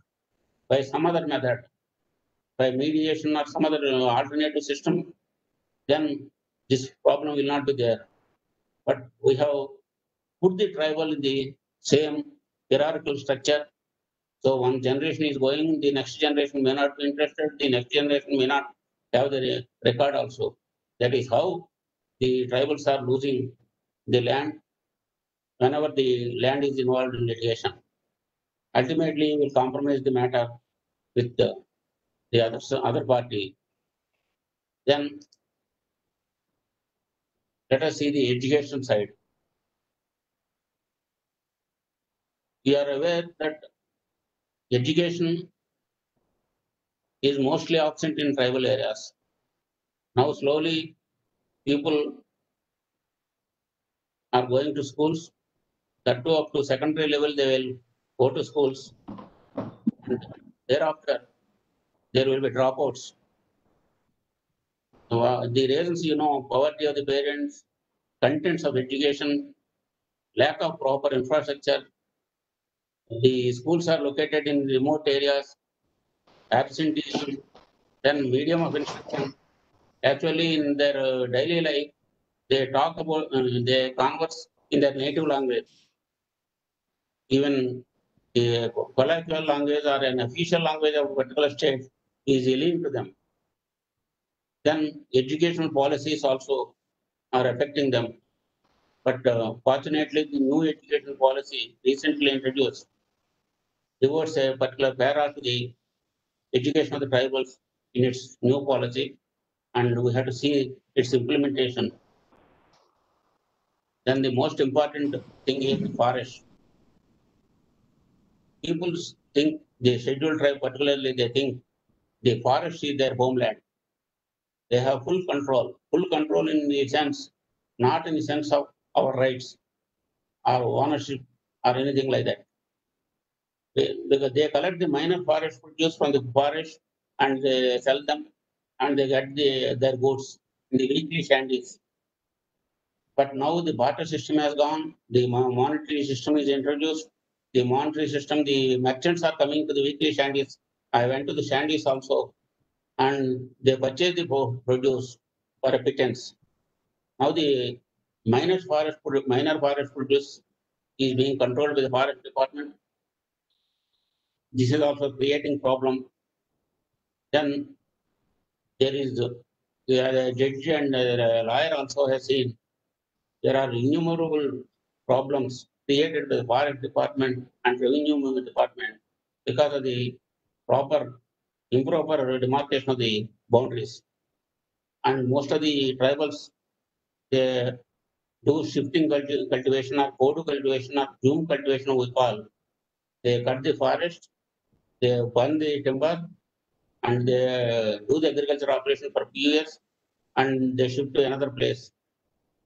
by some other method, by mediation or some other alternative system, then this problem will not be there. But we have put the tribal in the same hierarchical structure. So one generation is going, the next generation may not be interested, the next generation may not have the record also. That is how the tribals are losing the land whenever the land is involved in litigation. Ultimately, will compromise the matter with the other party. Then let us see the education side. We are aware that education is mostly absent in tribal areas. Now slowly people are going to schools, that too up to secondary level they will go to schools. And thereafter there will be dropouts. So, the reasons, poverty of the parents, contents of education, lack of proper infrastructure. The schools are located in remote areas, absenteeism, then medium of instruction. Actually, in their daily life, they talk about, they converse in their native language. Even a colloquial language or an official language of a particular state is alien to them. Then educational policies also are affecting them. But fortunately, the new education policy recently introduced devotes a particular para to the education of the tribals in its new policy, and we have to see its implementation. Then the most important thing is the forest. People think the scheduled tribe, particularly, they think the forest is their homeland. They have full control in the sense, not in the sense of our rights or ownership or anything like that. Because they collect the minor forest produce from the forest and they sell them and they get their goods in the weekly shanties. But now the barter system has gone, the monetary system is introduced. The monetary system, the merchants are coming to the weekly shanties. I went to the shanties also, and they purchase the produce for a pittance. Now the minor forest produce is being controlled by the forest department. This is also creating problem. Then there is the judge and lawyer also has seen there are innumerable problems created by the forest department and revenue department because of the improper demarcation of the boundaries. And most of the tribals, they do shifting cultivation or kodu cultivation or zoom cultivation we call. They cut the forest, they burn the timber, and they do the agriculture operation for a few years, and they shift to another place.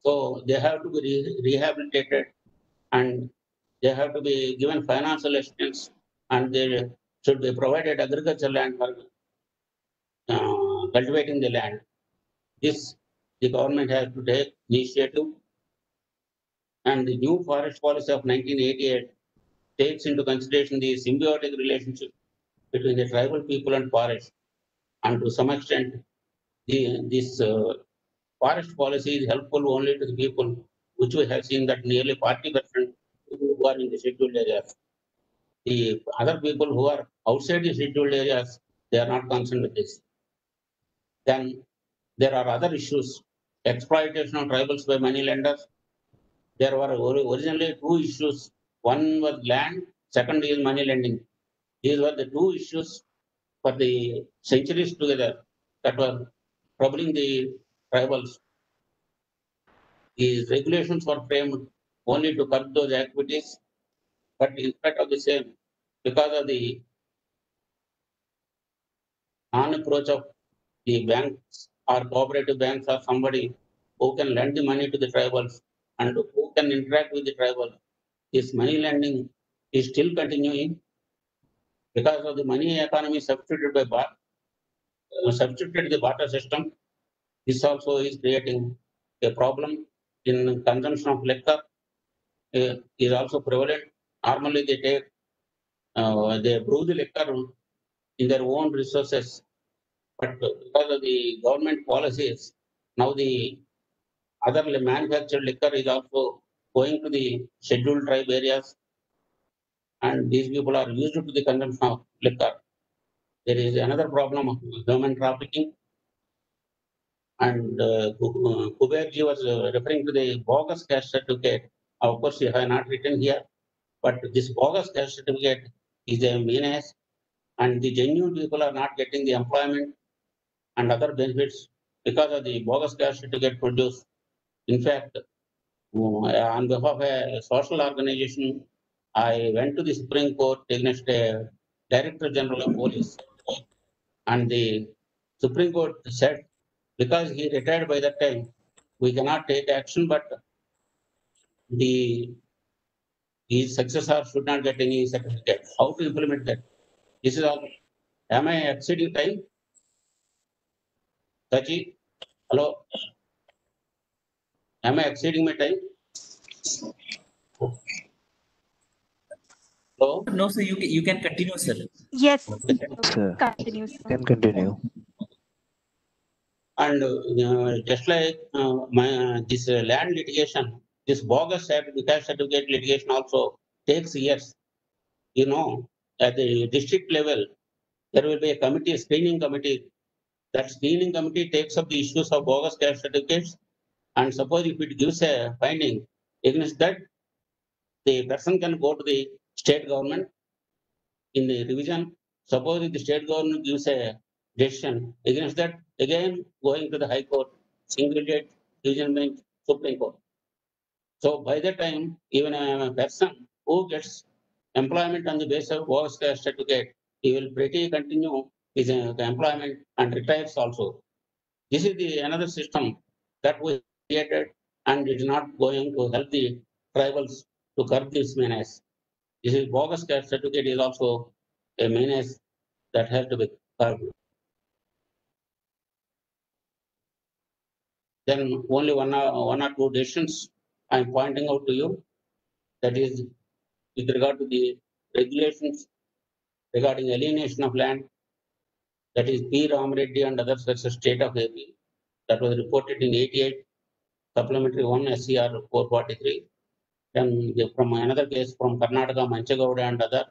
So they have to be rehabilitated, and they have to be given financial assistance, and they should be provided agricultural land for cultivating the land. This the government has to take initiative, and the new forest policy of 1988 takes into consideration the symbiotic relationship between the tribal people and forest. And to some extent, this forest policy is helpful only to the people, which we have seen that nearly 40% who are in the scheduled areas. The other people who are outside the scheduled areas, they are not concerned with this. Then there are other issues. Exploitation of tribals by money lenders. There were originally two issues. One was land, second is money lending. These were the two issues for the centuries together that were troubling the tribals. These regulations were framed only to curb those activities, but in spite of the same, because of the non-approach of the banks or cooperative banks or somebody who can lend the money to the tribals and who can interact with the tribals, this money lending is still continuing because of the money economy substituted the barter system. This also is creating a problem in consumption of liquor. Is also prevalent. Normally, they brew the liquor in their own resources, but because of the government policies, now the other manufactured liquor is also going to the scheduled tribe areas, and these people are used to the consumption of liquor. There is another problem of human trafficking, and Kuberji was referring to the bogus caste certificate. Of course, you have not written here, but this bogus caste certificate is a menace, and the genuine people are not getting the employment and other benefits because of the bogus caste certificate produced. In fact, on behalf of a social organization, I went to the Supreme Court against a Director General of Police, and the Supreme Court said because he retired by that time, we cannot take action, but the his successor should not get any certificate. How to implement that? This is all. Am I exceeding time? Sachi, hello. Am I exceeding my time? Hello. No, sir, you can continue, sir. Yes, Sir, continue, sir. can continue. And just like this land litigation, this bogus caste certificate litigation also takes years. You know, at the district level, there will be a committee, a screening committee. That screening committee takes up the issues of bogus caste certificates. And suppose if it gives a finding Against that, the person can go to the state government in the revision. Suppose if the state government gives a decision against that, again going to the High Court, single judge, division bench, Supreme Court. So by that time, even a person who gets employment on the basis of bogus caste certificate, he will pretty continue his employment and retires also. This is the another system that we created, and it is not going to help the tribals to curb this menace. This is bogus caste certificate is also a menace that has to be curbed. Then only one or two decisions I am pointing out to you. That is with regard to the regulations regarding alienation of land. That is P. Ramareddy and others versus State of AP. That was reported in 88, Supplementary 1 SCR 443. Then from another case from Karnataka, Manchegowda and other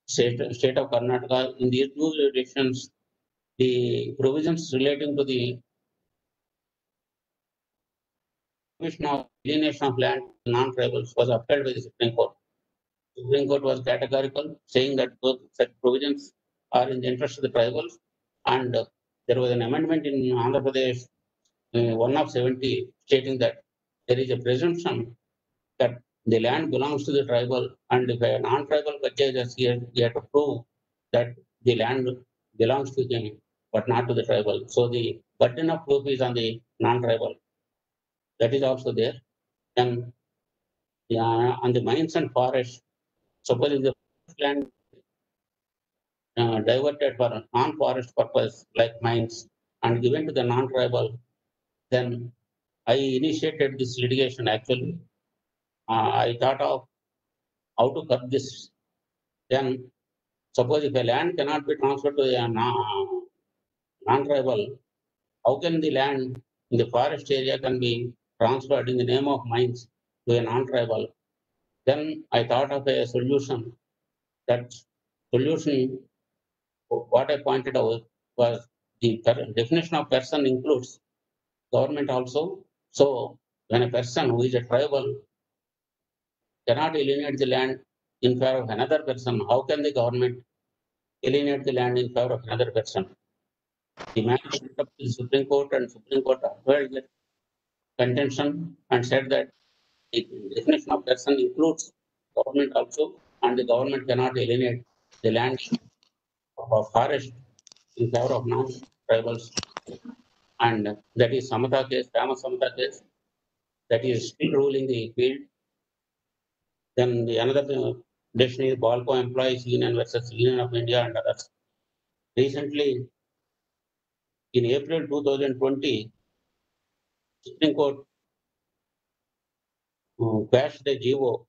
state of Karnataka. In these two jurisdictions, the provisions relating to the provision of alienation of land to non-tribals was upheld by the Supreme Court. Supreme Court was categorical, saying that such provisions are in the interest of the tribals, and there was an amendment in Andhra Pradesh 1 of 70 stating that there is a presumption that the land belongs to the tribal, and if a non-tribal purchases here, he has to prove that the land belongs to him, but not to the tribal. So the burden of proof is on the non-tribal. That is also there. And on the mines and forests, suppose if the land diverted for non-forest purpose like mines and given to the non-tribal, then I initiated this litigation actually. I thought of how to curb this. Then suppose if a land cannot be transferred to a non-tribal, how can the land in the forest area can be transferred in the name of mines to a non-tribal? Then I thought of a solution. That solution, what I pointed out was the definition of person includes government also. So when a person who is a tribal cannot alienate the land in favor of another person, how can the government alienate the land in favor of another person? The man went up to the Supreme Court, and Supreme Court upheld that contention and said that the definition of person includes government also, and the government cannot alienate the land of forest in favor of non-tribals. And that is Samata case, Rama Samata case, that is still ruling the field. Then the another decision is Balco Employees Union versus Union of India and others. Recently, in April 2020, Supreme Court passed the GO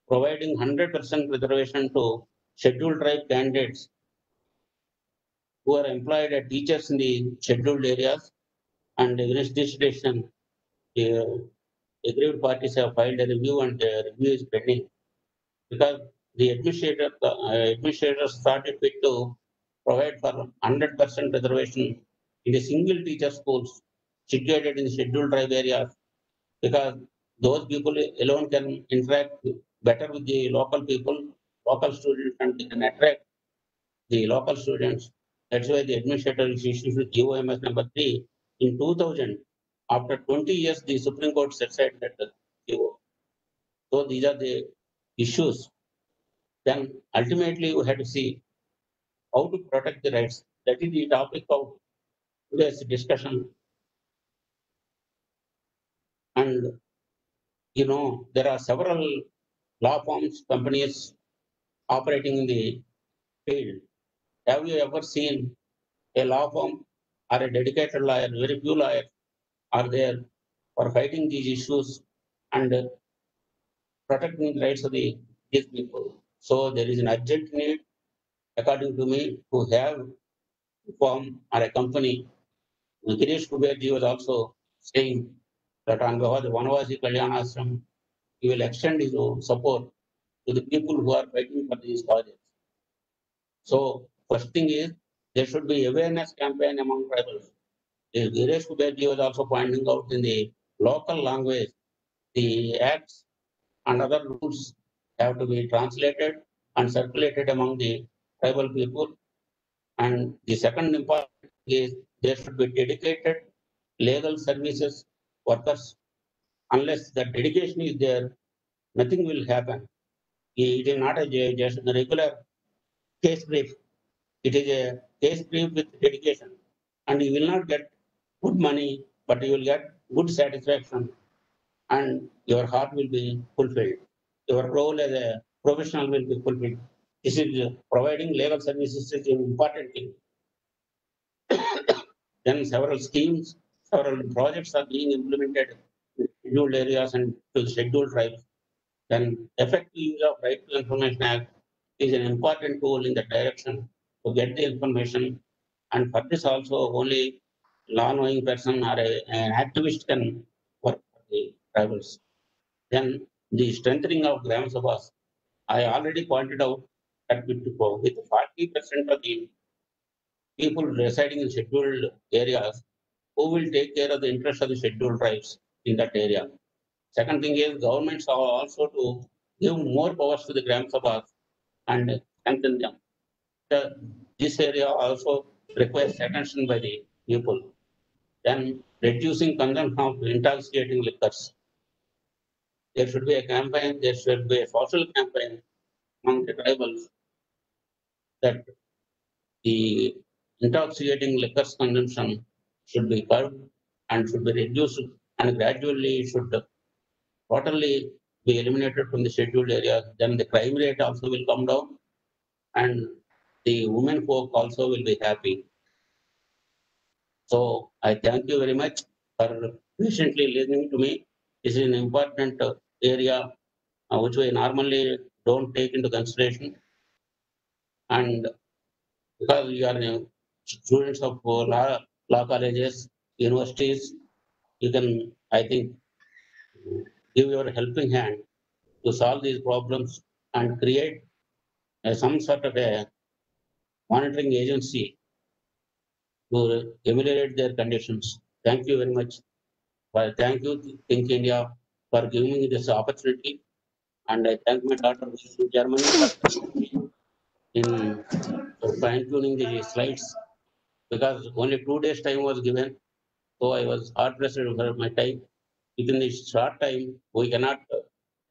providing 100% reservation to scheduled tribe candidates who are employed as teachers in the scheduled areas. And against this decision, the aggrieved parties have filed a review, and the review is pending because the administrators thought it fit to provide for 100% reservation in the single teacher schools situated in scheduled tribe areas, because those people alone can interact better with the local people, local students, and they can attract the local students. That's why the administrator is issued with GOMS number 3 in 2000. After 20 years, the Supreme Court set aside that GO. So these are the issues. Then ultimately, we have to see how to protect the rights. That is the topic of today's discussion. And there are several law firms, companies operating in the field. Have you ever seen a law firm or a dedicated lawyer? Very few lawyers are there for fighting these issues and protecting the rights of these people. So there is an urgent need, according to me, to have a firm or a company. Girish Kuberji was also saying that on behalf of the Vanavasi Kalyana Ashram, he will extend his support to the people who are fighting for these causes. So first thing is, there should be awareness campaign among tribals. Girish Kuberji was also pointing out in the local language the acts and other rules have to be translated and circulated among the tribal people. And the second important is there should be dedicated legal services workers. Unless the dedication is there, nothing will happen. It is not just a regular case brief. It is a case brief with dedication. And you will not get good money, but you will get good satisfaction and your heart will be fulfilled. Your role as a professional will be fulfilled. This is providing legal services is an important thing. Then several schemes, several projects are being implemented in scheduled areas and to scheduled tribes. Then effective use of Right to Information Act is an important tool in the direction to get the information. And for this also only law-knowing person or an activist can work for the tribals. Then the strengthening of Gram Sabhas, I already pointed out that with 40% of the people residing in scheduled areas, who will take care of the interest of the scheduled tribes in that area. Second thing is governments are also to give more powers to the Gram Sabhas and strengthen them. This area also requires attention by the people. Then reducing consumption of intoxicating liquors. There should be a campaign, there should be a social campaign among the tribals that the intoxicating liquors consumption should be curbed and should be reduced and gradually should totally be eliminated from the scheduled areas. Then the crime rate also will come down and the women folk also will be happy. So I thank you very much for patiently listening to me. This is an important area which we normally don't take into consideration. And because you are students of law colleges, universities, you can, I think, give your helping hand to solve these problems and create some sort of a monitoring agency to ameliorate their conditions. Thank you very much. Well, thank you, Think India, for giving me this opportunity. And I thank my daughter in Germany for in fine-tuning the slides because only 2 days time was given. So I was hard pressed for my time. Within this short time, we cannot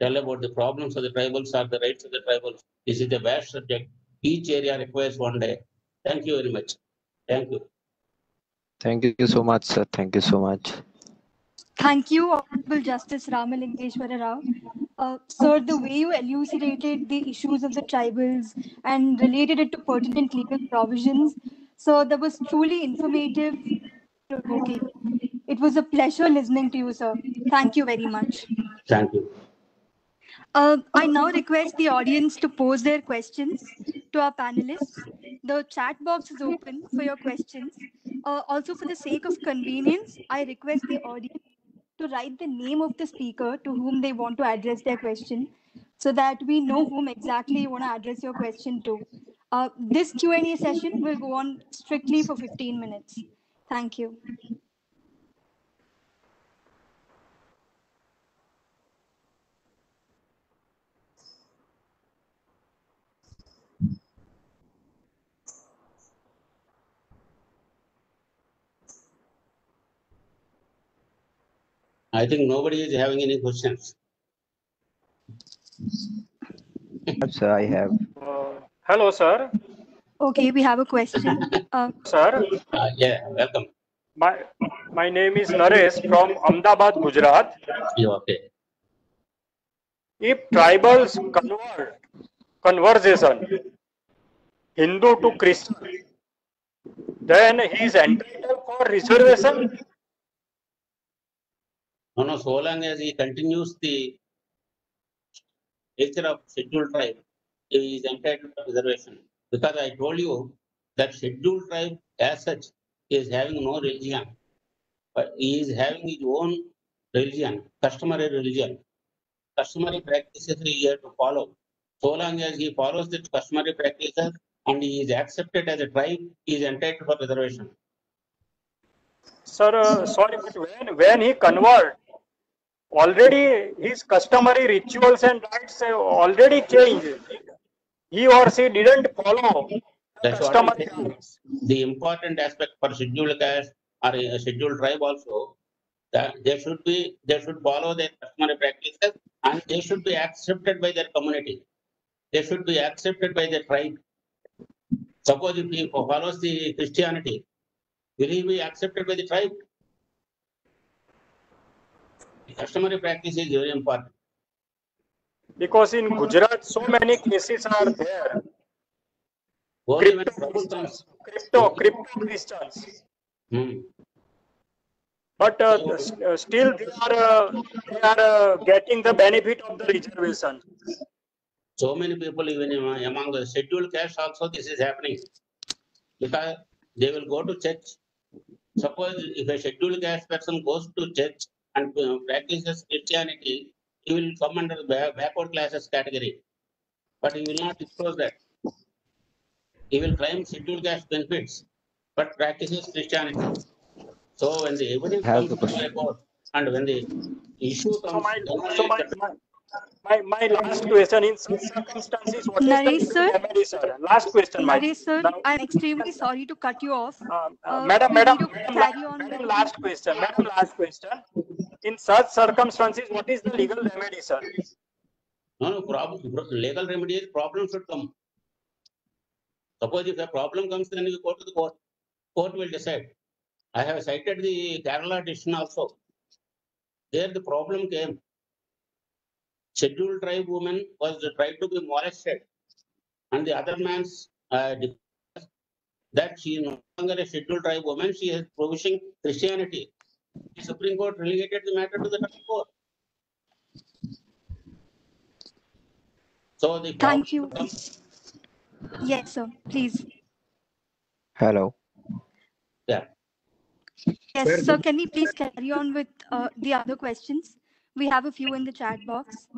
tell about the problems of the tribals or the rights of the tribals. This is a vast subject. Each area requires one day. Thank you very much. Thank you. Thank you so much, sir. Thank you so much. Thank you, Honorable Justice Ramalingeshwara Rao. Sir, the way you elucidated the issues of the tribals and related it to pertinent legal provisions, so that was truly informative, provoking. It was a pleasure listening to you, sir. Thank you very much. Thank you. I now request the audience to pose their questions to our panelists. The chat box is open for your questions. Also, for the sake of convenience, I request the audience to write the name of the speaker to whom they want to address their question so that we know whom exactly you want to address your question to. This Q&A session will go on strictly for 15 minutes. Thank you. I think nobody is having any questions. Sir, I have. Hello, sir. Okay, we have a question. Sir, Yeah, welcome. my name is Naresh from Ahmedabad, Gujarat. Yeah, okay. If tribals convert conversation Hindu to Christian, then he is entitled for reservation. No, so long as he continues the nature of scheduled tribe, he is entitled to reservation. Because I told you that scheduled tribe as such is having no religion, but he is having his own religion, customary religion. Customary practices he has to follow. So long as he follows the customary practices and he is accepted as a tribe, he is entitled for reservation. Sir, sorry, but when he convert already his customary rituals and rites have already changed. He or she didn't follow the That's what I'm customary saying. rites. The important aspect for scheduled caste or a scheduled tribe also, that they should follow their customary practices and they should be accepted by their community. They should be accepted by their tribe. Suppose if he follows the Christianity, will he be accepted by the tribe? The customary practice is very important. Because in Gujarat, so many cases are there. Only when Crypto trouble comes. Christians, crypto Christians. Hmm. But still they are getting the benefit of the reservation. So many people, even among the scheduled caste also, this is happening. Because they will go to church. Suppose if a scheduled caste person goes to church and practices Christianity, he will come under the backward classes category. But he will not disclose that. He will claim scheduled caste benefits, but practices Christianity. So when the evidence Has comes the to my question. court and when the issue So comes, my then only so my, my last question, in such circumstances, what is the Naresh legal sir, remedy, sir? Last question, my Naresh sir, now, I'm extremely sorry to cut you off. madam, We need to madam, carry on with madam, the. last question, madam, last question. In such circumstances, what is the legal remedy, sir? no problem. Legal remedy is problem should come. Suppose if a problem comes, then you go to the court. Court will decide. I have cited the Kerala decision also. There the problem came. Scheduled tribe woman was tried to be molested, and the other man's that she is no longer a scheduled tribe woman. She is provisioning Christianity. The Supreme Court relegated the matter to the trial court. So the problem Thank you. comes. Yes, sir. Please. Hello. Yeah. Yes, sir. Can we please carry on with the other questions? We have a few in the chat box.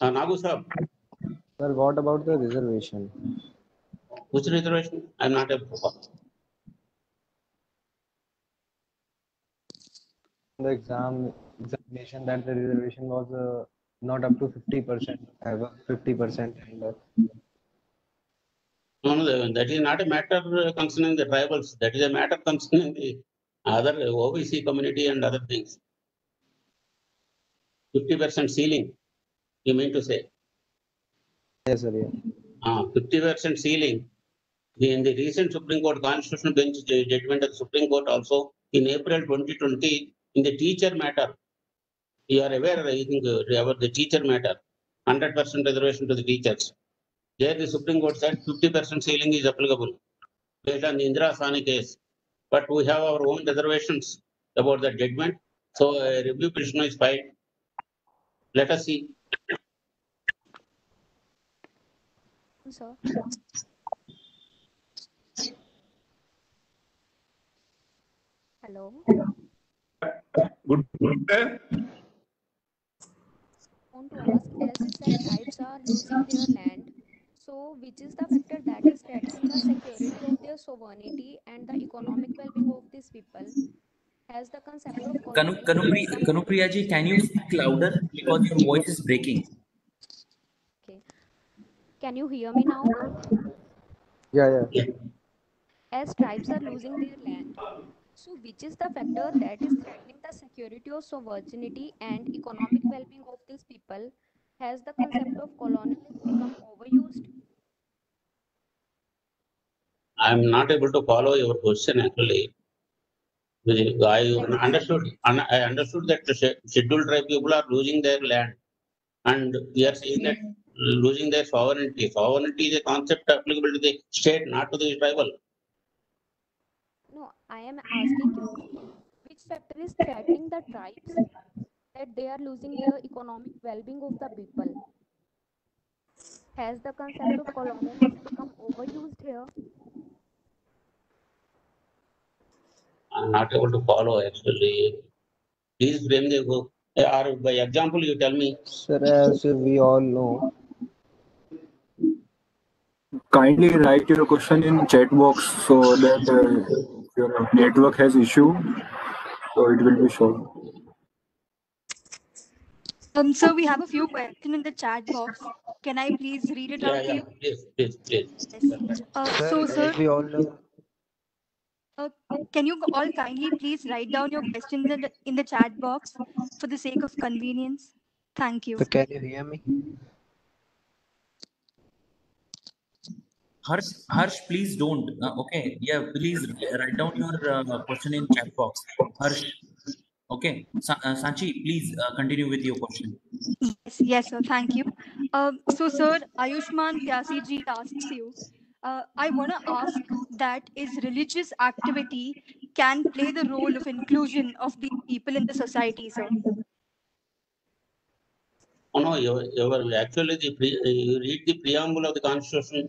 Nagu sir, Sir, what about the reservation? which reservation? I'm not able to follow. The examination that the reservation was not up to 50%, 50%, and No, that is not a matter concerning the tribals. That is a matter concerning the other OBC community and other things. 50% ceiling, you mean to say? yes, sir. Yeah. 50% ceiling. In the recent Supreme Court Constitutional Bench judgment of the Supreme Court also in April 2020 in the teacher matter, you are aware, I think, about the teacher matter, 100% reservation to the teachers. There the Supreme Court said 50% ceiling is applicable based on the Indira Sani case. But we have our own reservations about the judgment. So a review petition is filed. Let us see. Sir. Hello. Good day. Want to ask, as you said, tribes are losing their land. So, which is the factor that is threatening the security of their sovereignty and the economic well-being of these people? Has the concept of colonialism Kanupriya ji, can you speak louder because your voice is breaking? Okay. Can you hear me now? Yeah. As tribes are losing their land, so which is the factor that is threatening the security of sovereignty and economic well-being of these people? Has the concept of colonialism become overused? I am not able to follow your question actually. I understood that the scheduled tribe people are losing their land, and we are saying that losing their sovereignty. Sovereignty is a concept applicable to the state, not to the tribal. No, I am asking you, which factor is threatening the tribes that they are losing their economic well-being of the people? Has the concept of colonialism become overused here? I'm not able to follow actually. Please frame the book. Or by example, you tell me. Sir, as we all know, Kindly write your question in chat box so that your network has issue, so it will be shown. Sir, we have a few questions in the chat box. Can I please read it out to you? Please. Yes. So, sir, As we all know, can you all kindly please write down your questions in the chat box for the sake of convenience? Thank you. so can you hear me? Harsh, please don't. Okay, yeah, please write down your question in chat box. Harsh, okay. Sanchi, please continue with your question. Yes, sir. Thank you. So, sir, Ayushman Pyasi ji asks you, I want to ask that is religious activity can play the role of inclusion of the people in the society, sir? Oh no, actually you read the preamble of the Constitution.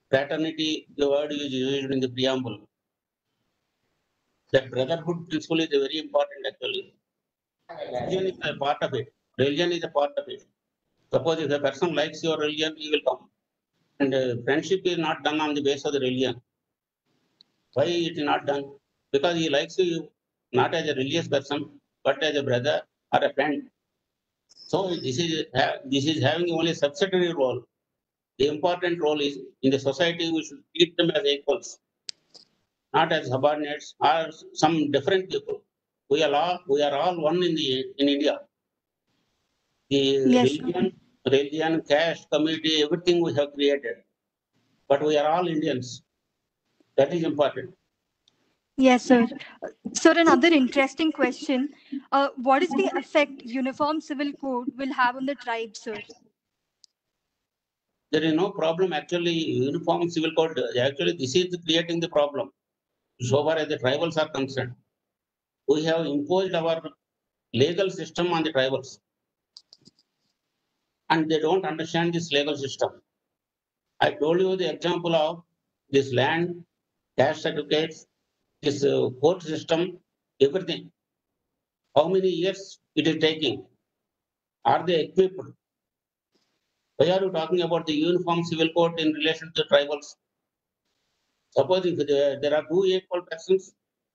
Fraternity, the word is used in the preamble. That brotherhood principle is very important actually. Religion is a part of it. Religion is a part of it. Suppose if a person likes your religion, he will come. And friendship is not done on the basis of the religion. Why it is not done? Because he likes you not as a religious person, but as a brother or a friend. So this is having only a subsidiary role. The important role is in the society we should treat them as equals, not as subordinates or some different people. We are all one in India. The Yes, sir. religion, caste, community, everything we have created. But we are all Indians. That is important. Yes, sir. Sir, another interesting question. What is the effect Uniform Civil Code will have on the tribe, sir? There is no problem actually. Uniform civil code. Actually, this is creating the problem. So far as the tribals are concerned, we have imposed our legal system on the tribals, and they don't understand this legal system. I told you the example of this land, cash certificates, this court system, everything. How many years it is taking? Are they equipped? Why are you talking about the uniform civil code in relation to tribals? Suppose if there are two equal persons,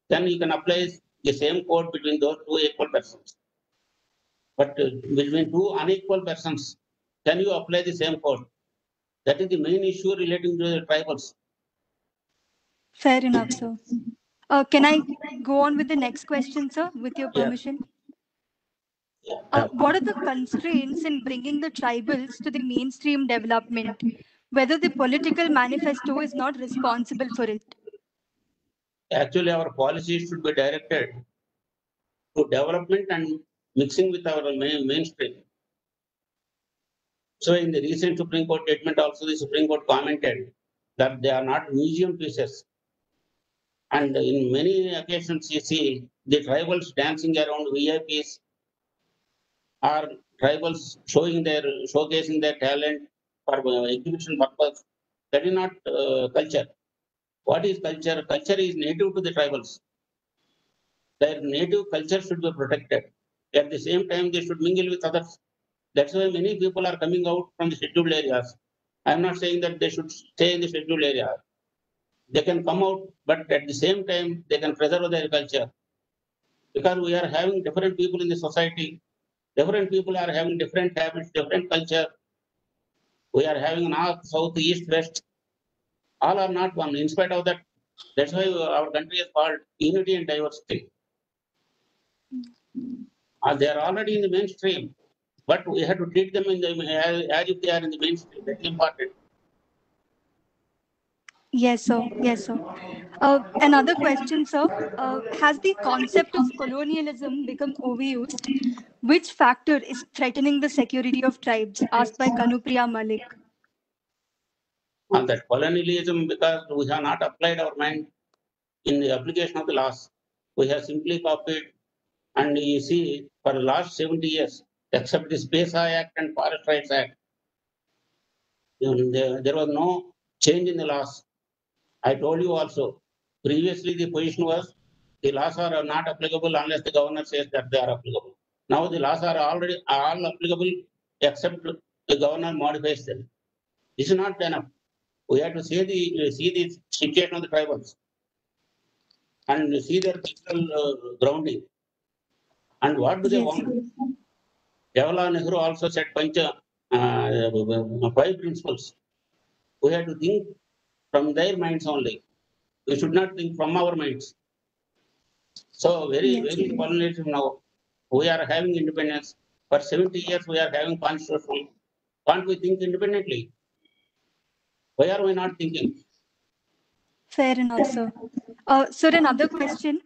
then you can apply the same code between those two equal persons. But between two unequal persons, can you apply the same code? That is the main issue relating to the tribals. Fair enough, sir. Can I go on with the next question, sir, with your permission? What are the constraints in bringing the tribals to the mainstream development, whether the political manifesto is not responsible for it? Actually, our policies should be directed to development and mixing with our mainstream. So in the recent Supreme Court judgment also, the Supreme Court commented that they are not museum pieces. And in many occasions, you see the tribals dancing around VIPs or tribals showcasing their talent for exhibition purpose. That is not culture. What is culture? Culture is native to the tribals. Their native culture should be protected. At the same time, they should mingle with others. That's why many people are coming out from the scheduled areas. I'm not saying that they should stay in the scheduled area. They can come out, but at the same time, they can preserve their culture. Because we are having different people in the society. Different people are having different habits, different culture. We are having north, south, east, west. All are not one. In spite of that, that's why our country is called unity and diversity. They are already in the mainstream, but we have to treat them as if they are in the mainstream. That's important. Yes, sir. Yes, sir. Another question, sir. Has the concept of colonialism become overused? Which factor is threatening the security of tribes? Asked by Kanupriya Malik. On that colonialism, because we have not applied our mind in the application of the laws. We have simply copied, and you see, for the last 70 years, except the Space Act and Forest Rights Act, there was no change in the laws. I told you also, previously the position was the laws are not applicable unless the governor says that they are applicable. Now the laws are already all applicable except the governor modifies them. This is not enough. We have to see the situation of the tribals and see their cultural grounding and what do they want. Jawaharlal Nehru also said five principles. We have to think from their minds only. We should not think from our minds. So very, Yes. very positive now. We are having independence. For 70 years, we are having constitution. Can't we think independently? Why are we not thinking? Fair enough, sir. Sir, another question.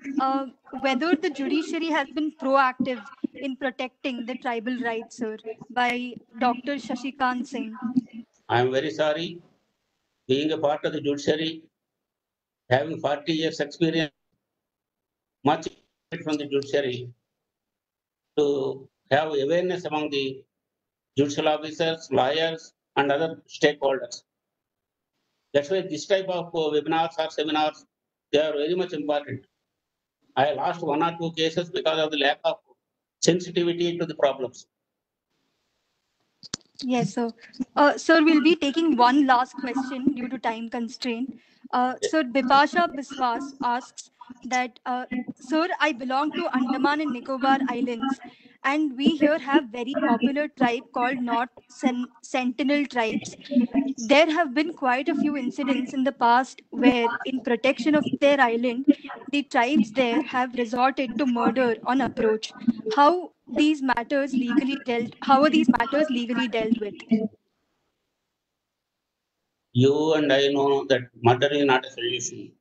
Whether the judiciary has been proactive in protecting the tribal rights, sir, by Dr. Shashikant Singh. I am very sorry. Being a part of the judiciary, having 40 years experience, much from the judiciary, to have awareness among the judicial officers, lawyers, and other stakeholders. That's why this type of webinars or seminars, they are very much important. I lost one or two cases because of the lack of sensitivity to the problems. Yes, sir. Sir, we'll be taking one last question due to time constraint. Sir, Bipasha Biswas asks that, Sir, I belong to Andaman and Nicobar Islands, and we here have very popular tribe called North Sentinel tribes. There have been quite a few incidents in the past where, in protection of their island, the tribes there have resorted to murder on approach. How are these matters legally dealt with? You and I know that murder is not a solution.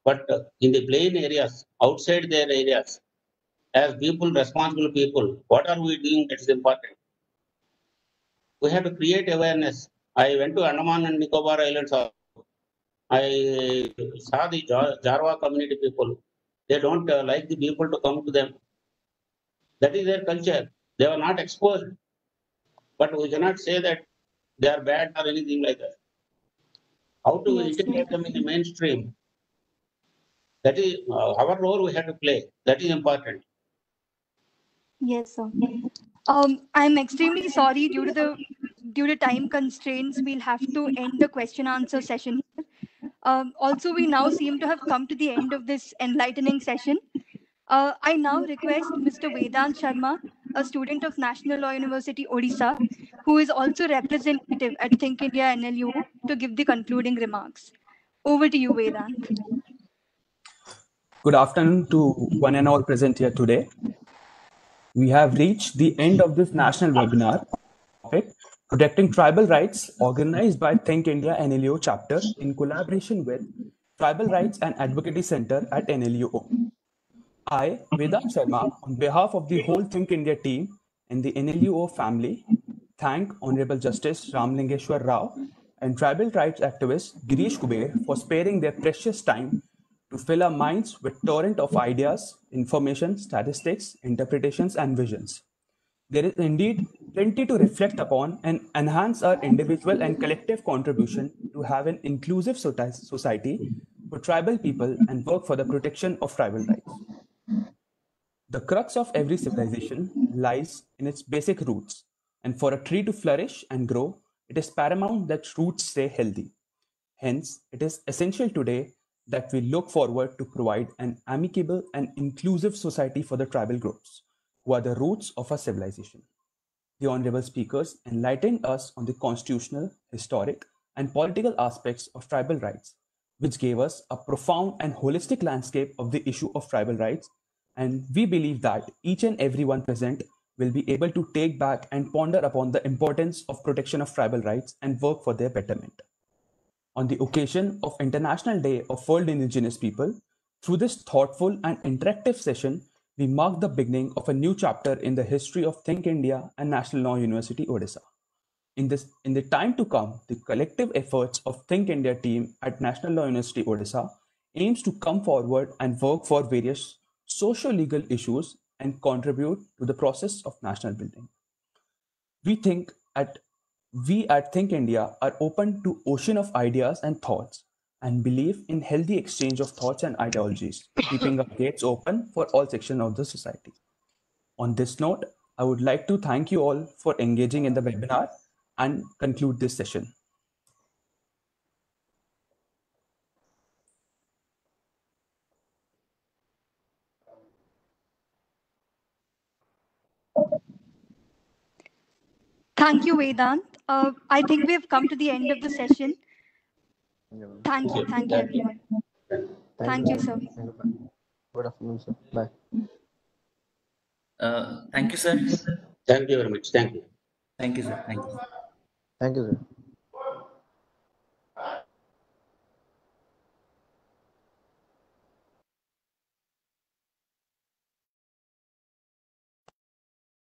But in the plain areas, outside their areas, as people, responsible people, what are we doing that is important? We have to create awareness. I went to Andaman and Nicobar Islands. I saw the Jarwa community people. They don't like the people to come to them. That is their culture. They were not exposed. But we cannot say that they are bad or anything like that. How to Yes, sir. integrate them in the mainstream? That is our role we have to play. That is important. Yes, sir. I'm extremely sorry due to time constraints. We'll have to end the question answer session here. Also, we now seem to have come to the end of this enlightening session. I now request Mr. Vedant Sharma, a student of National Law University, Odisha, who is also representative at Think India NLUO, to give the concluding remarks. Over to you, Vedant. Good afternoon to one and all present here today. We have reached the end of this national webinar topic, Protecting Tribal Rights, organized by Think India NLUO chapter in collaboration with Tribal Rights and Advocacy Center at NLUO. I, Vedant Sharma, on behalf of the whole Think India team and the NLUO family, thank Honorable Justice Ramlingeshwar Rao and tribal rights activist Girish Kuber for sparing their precious time to fill our minds with torrent of ideas, information, statistics, interpretations, and visions. There is indeed plenty to reflect upon and enhance our individual and collective contribution to have an inclusive society for tribal people and work for the protection of tribal rights. The crux of every civilization lies in its basic roots, and for a tree to flourish and grow, it is paramount that roots stay healthy. Hence, it is essential today that we look forward to provide an amicable and inclusive society for the tribal groups, who are the roots of our civilization. The honorable speakers enlightened us on the constitutional, historic, and political aspects of tribal rights, which gave us a profound and holistic landscape of the issue of tribal rights. And we believe that each and every one present will be able to take back and ponder upon the importance of protection of tribal rights and work for their betterment. On the occasion of International Day of World Indigenous People, through this thoughtful and interactive session, we mark the beginning of a new chapter in the history of Think India and National Law University, Odisha. In the time to come, the collective efforts of Think India team at National Law University, Odisha aims to come forward and work for various socio-legal issues and contribute to the process of national building. We at Think India are open to ocean of ideas and thoughts and believe in healthy exchange of thoughts and ideologies, keeping our gates open for all sections of the society. On this note, I would like to thank you all for engaging in the webinar and conclude this session. Thank you, Vedant. I think we've come to the end of the session. Thank you everyone. Thank you, sir. Good afternoon, sir. Bye. Thank you, sir. Thank you very much. Thank you. Thank you, sir. Thank you. Thank you, sir.